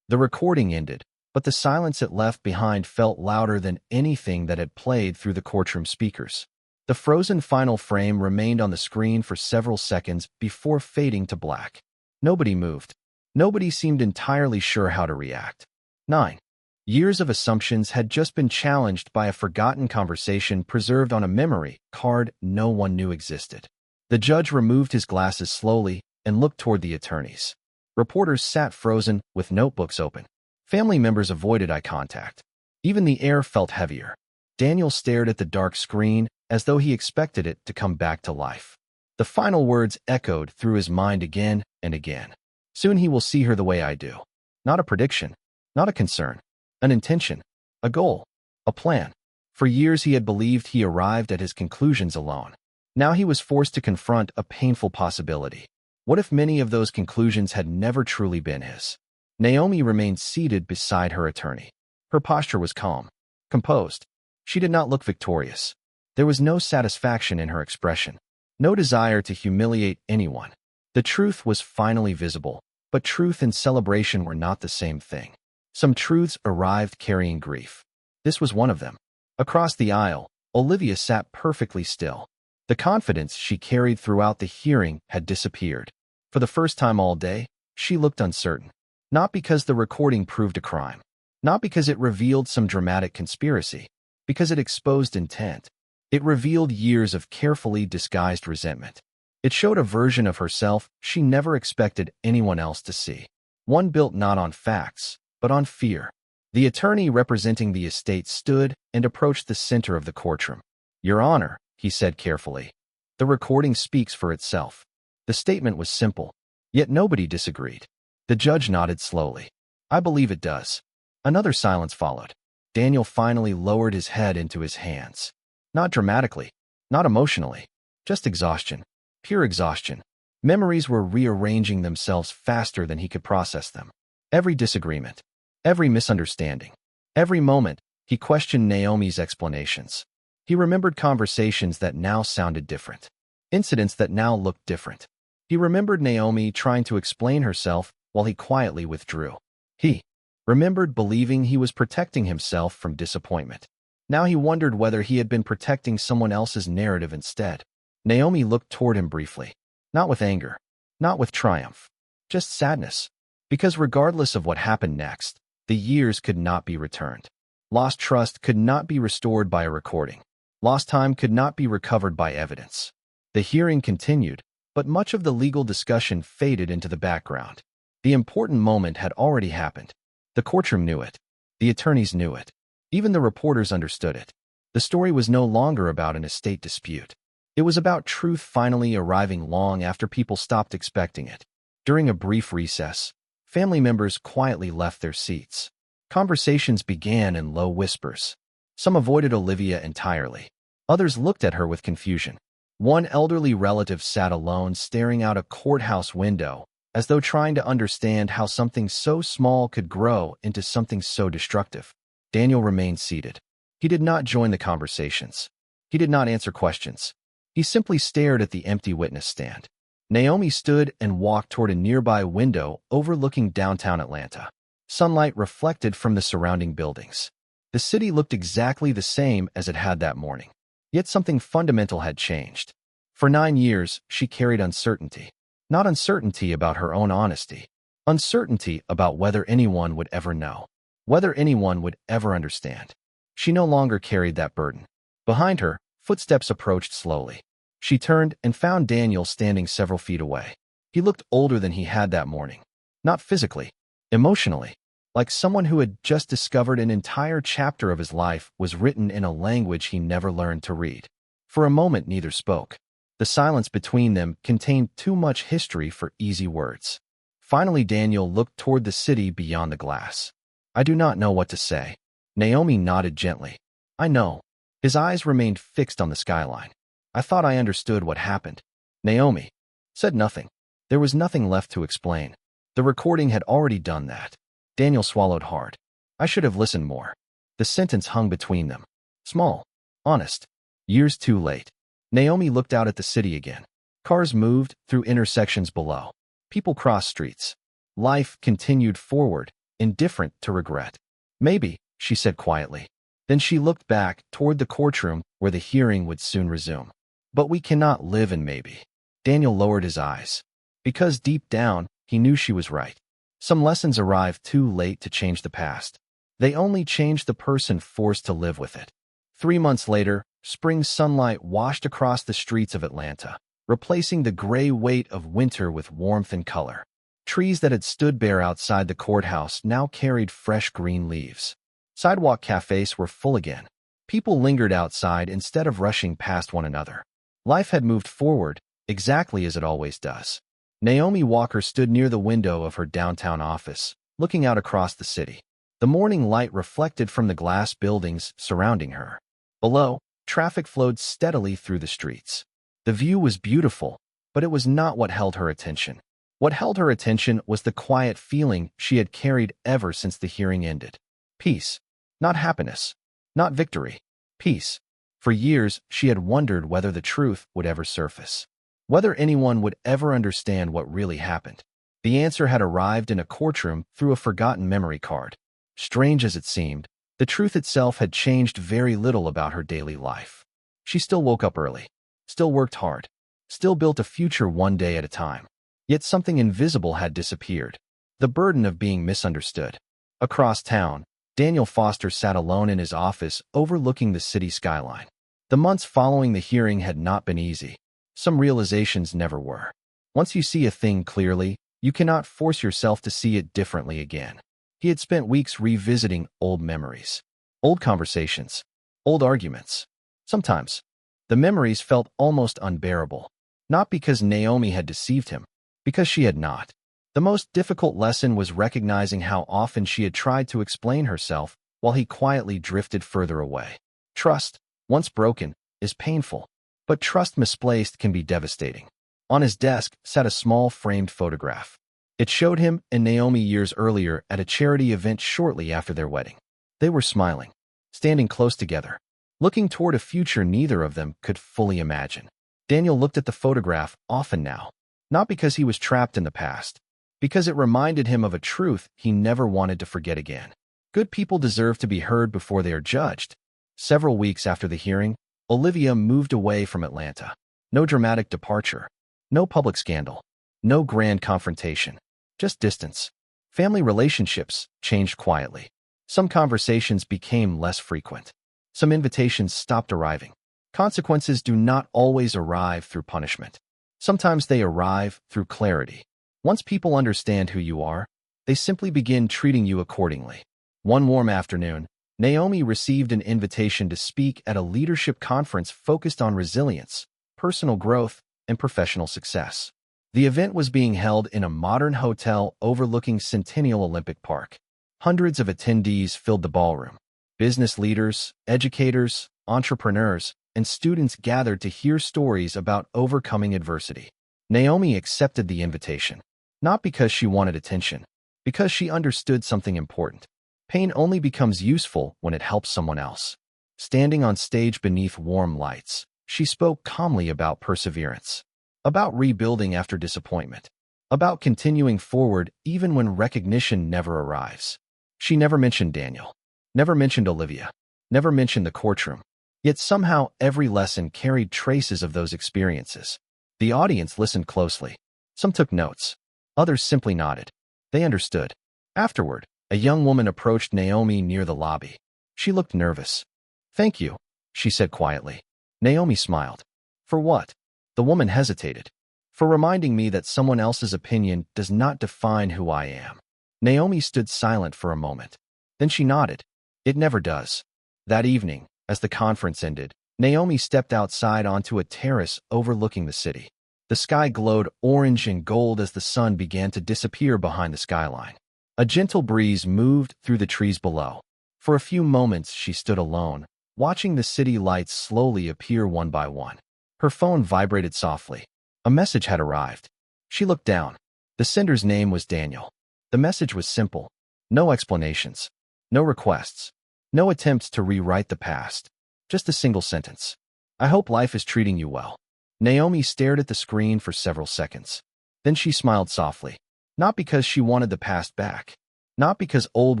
The recording ended, but the silence it left behind felt louder than anything that had played through the courtroom speakers. The frozen final frame remained on the screen for several seconds before fading to black. Nobody moved. Nobody seemed entirely sure how to react. 9 years of assumptions had just been challenged by a forgotten conversation preserved on a memory card no one knew existed. The judge removed his glasses slowly and looked toward the attorneys. Reporters sat frozen with notebooks open. Family members avoided eye contact. Even the air felt heavier. Daniel stared at the dark screen as though he expected it to come back to life. The final words echoed through his mind again and again. Soon he will see her the way I do. Not a prediction. Not a concern. An intention. A goal. A plan. For years he had believed he arrived at his conclusions alone. Now he was forced to confront a painful possibility. What if many of those conclusions had never truly been his? Naomi remained seated beside her attorney. Her posture was calm, composed. She did not look victorious. There was no satisfaction in her expression, no desire to humiliate anyone. The truth was finally visible, but truth and celebration were not the same thing. Some truths arrived carrying grief. This was one of them. Across the aisle, Olivia sat perfectly still. The confidence she carried throughout the hearing had disappeared. For the first time all day, she looked uncertain. Not because the recording proved a crime. Not because it revealed some dramatic conspiracy. Because it exposed intent. It revealed years of carefully disguised resentment. It showed a version of herself she never expected anyone else to see. One built not on facts, but on fear. The attorney representing the estate stood and approached the center of the courtroom. Your Honor, he said carefully. The recording speaks for itself. The statement was simple, yet nobody disagreed. The judge nodded slowly. I believe it does. Another silence followed. Daniel finally lowered his head into his hands. Not dramatically, not emotionally, just exhaustion. Pure exhaustion. Memories were rearranging themselves faster than he could process them. Every disagreement, every misunderstanding, every moment, he questioned Naomi's explanations. He remembered conversations that now sounded different, incidents that now looked different. He remembered Naomi trying to explain herself while he quietly withdrew. He remembered believing he was protecting himself from disappointment. Now he wondered whether he had been protecting someone else's narrative instead. Naomi looked toward him briefly, not with anger, not with triumph, just sadness. Because regardless of what happened next, the years could not be returned. Lost trust could not be restored by a recording. Lost time could not be recovered by evidence. The hearing continued, but much of the legal discussion faded into the background. The important moment had already happened. The courtroom knew it. The attorneys knew it. Even the reporters understood it. The story was no longer about an estate dispute. It was about truth finally arriving long after people stopped expecting it. During a brief recess, family members quietly left their seats. Conversations began in low whispers. Some avoided Olivia entirely. Others looked at her with confusion. One elderly relative sat alone, staring out a courthouse window, as though trying to understand how something so small could grow into something so destructive. Daniel remained seated. He did not join the conversations. He did not answer questions. He simply stared at the empty witness stand. Naomi stood and walked toward a nearby window overlooking downtown Atlanta. Sunlight reflected from the surrounding buildings. The city looked exactly the same as it had that morning. Yet something fundamental had changed. For 9 years, she carried uncertainty. Not uncertainty about her own honesty. Uncertainty about whether anyone would ever know. Whether anyone would ever understand. She no longer carried that burden. Behind her, footsteps approached slowly. She turned and found Daniel standing several feet away. He looked older than he had that morning. Not physically, emotionally. Like someone who had just discovered an entire chapter of his life was written in a language he never learned to read. For a moment, neither spoke. The silence between them contained too much history for easy words. Finally, Daniel looked toward the city beyond the glass. "I do not know what to say." Naomi nodded gently. "I know." His eyes remained fixed on the skyline. "I thought I understood what happened." Naomi said nothing. There was nothing left to explain. The recording had already done that. Daniel swallowed hard. "I should have listened more." The sentence hung between them. Small. Honest. Years too late. Naomi looked out at the city again. Cars moved through intersections below. People crossed streets. Life continued forward, indifferent to regret. "Maybe," she said quietly. Then she looked back toward the courtroom where the hearing would soon resume. "But we cannot live in maybe." Daniel lowered his eyes. Because deep down, he knew she was right. Some lessons arrived too late to change the past. They only changed the person forced to live with it. 3 months later, spring sunlight washed across the streets of Atlanta, replacing the gray weight of winter with warmth and color. Trees that had stood bare outside the courthouse now carried fresh green leaves. Sidewalk cafes were full again. People lingered outside instead of rushing past one another. Life had moved forward, exactly as it always does. Naomi Walker stood near the window of her downtown office, looking out across the city. The morning light reflected from the glass buildings surrounding her. Below, traffic flowed steadily through the streets. The view was beautiful, but it was not what held her attention. What held her attention was the quiet feeling she had carried ever since the hearing ended. Peace. Not happiness. Not victory. Peace. For years, she had wondered whether the truth would ever surface. Whether anyone would ever understand what really happened. The answer had arrived in a courtroom through a forgotten memory card. Strange as it seemed, the truth itself had changed very little about her daily life. She still woke up early, still worked hard, still built a future one day at a time. Yet something invisible had disappeared. The burden of being misunderstood. Across town, Daniel Foster sat alone in his office overlooking the city skyline. The months following the hearing had not been easy. Some realizations never were. Once you see a thing clearly, you cannot force yourself to see it differently again. He had spent weeks revisiting old memories, old conversations, old arguments. Sometimes, the memories felt almost unbearable. Not because Naomi had deceived him, because she had not. The most difficult lesson was recognizing how often she had tried to explain herself while he quietly drifted further away. Trust, once broken, is painful. But trust misplaced can be devastating. On his desk sat a small framed photograph. It showed him and Naomi years earlier at a charity event shortly after their wedding. They were smiling, standing close together, looking toward a future neither of them could fully imagine. Daniel looked at the photograph often now, not because he was trapped in the past, because it reminded him of a truth he never wanted to forget again. Good people deserve to be heard before they are judged. Several weeks after the hearing, Olivia moved away from Atlanta. No dramatic departure. No public scandal. No grand confrontation. Just distance. Family relationships changed quietly. Some conversations became less frequent. Some invitations stopped arriving. Consequences do not always arrive through punishment. Sometimes they arrive through clarity. Once people understand who you are, they simply begin treating you accordingly. One warm afternoon, Naomi received an invitation to speak at a leadership conference focused on resilience, personal growth, and professional success. The event was being held in a modern hotel overlooking Centennial Olympic Park. Hundreds of attendees filled the ballroom. Business leaders, educators, entrepreneurs, and students gathered to hear stories about overcoming adversity. Naomi accepted the invitation, not because she wanted attention, because she understood something important. Pain only becomes useful when it helps someone else. Standing on stage beneath warm lights, she spoke calmly about perseverance, about rebuilding after disappointment, about continuing forward even when recognition never arrives. She never mentioned Daniel, never mentioned Olivia, never mentioned the courtroom. Yet somehow every lesson carried traces of those experiences. The audience listened closely. Some took notes. Others simply nodded. They understood. Afterward, a young woman approached Naomi near the lobby. She looked nervous. "Thank you," she said quietly. Naomi smiled. "For what?" The woman hesitated. "For reminding me that someone else's opinion does not define who I am." Naomi stood silent for a moment. Then she nodded. "It never does." That evening, as the conference ended, Naomi stepped outside onto a terrace overlooking the city. The sky glowed orange and gold as the sun began to disappear behind the skyline. A gentle breeze moved through the trees below. For a few moments she stood alone, watching the city lights slowly appear one by one. Her phone vibrated softly. A message had arrived. She looked down. The sender's name was Daniel. The message was simple. No explanations. No requests. No attempts to rewrite the past. Just a single sentence. "I hope life is treating you well." Naomi stared at the screen for several seconds. Then she smiled softly. Not because she wanted the past back. Not because old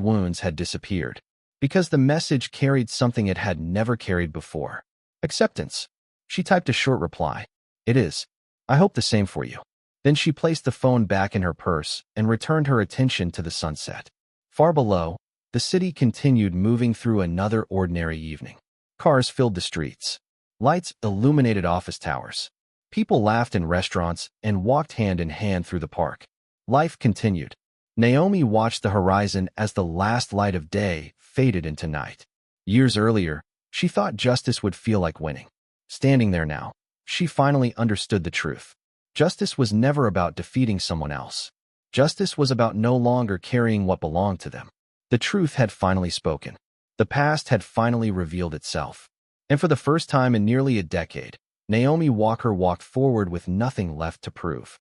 wounds had disappeared. Because the message carried something it had never carried before. Acceptance. She typed a short reply. "It is. I hope the same for you." Then she placed the phone back in her purse and returned her attention to the sunset. Far below, the city continued moving through another ordinary evening. Cars filled the streets. Lights illuminated office towers. People laughed in restaurants and walked hand in hand through the park. Life continued. Naomi watched the horizon as the last light of day faded into night. Years earlier, she thought justice would feel like winning. Standing there now, she finally understood the truth. Justice was never about defeating someone else. Justice was about no longer carrying what belonged to them. The truth had finally spoken. The past had finally revealed itself. And for the first time in nearly a decade, Naomi Walker walked forward with nothing left to prove.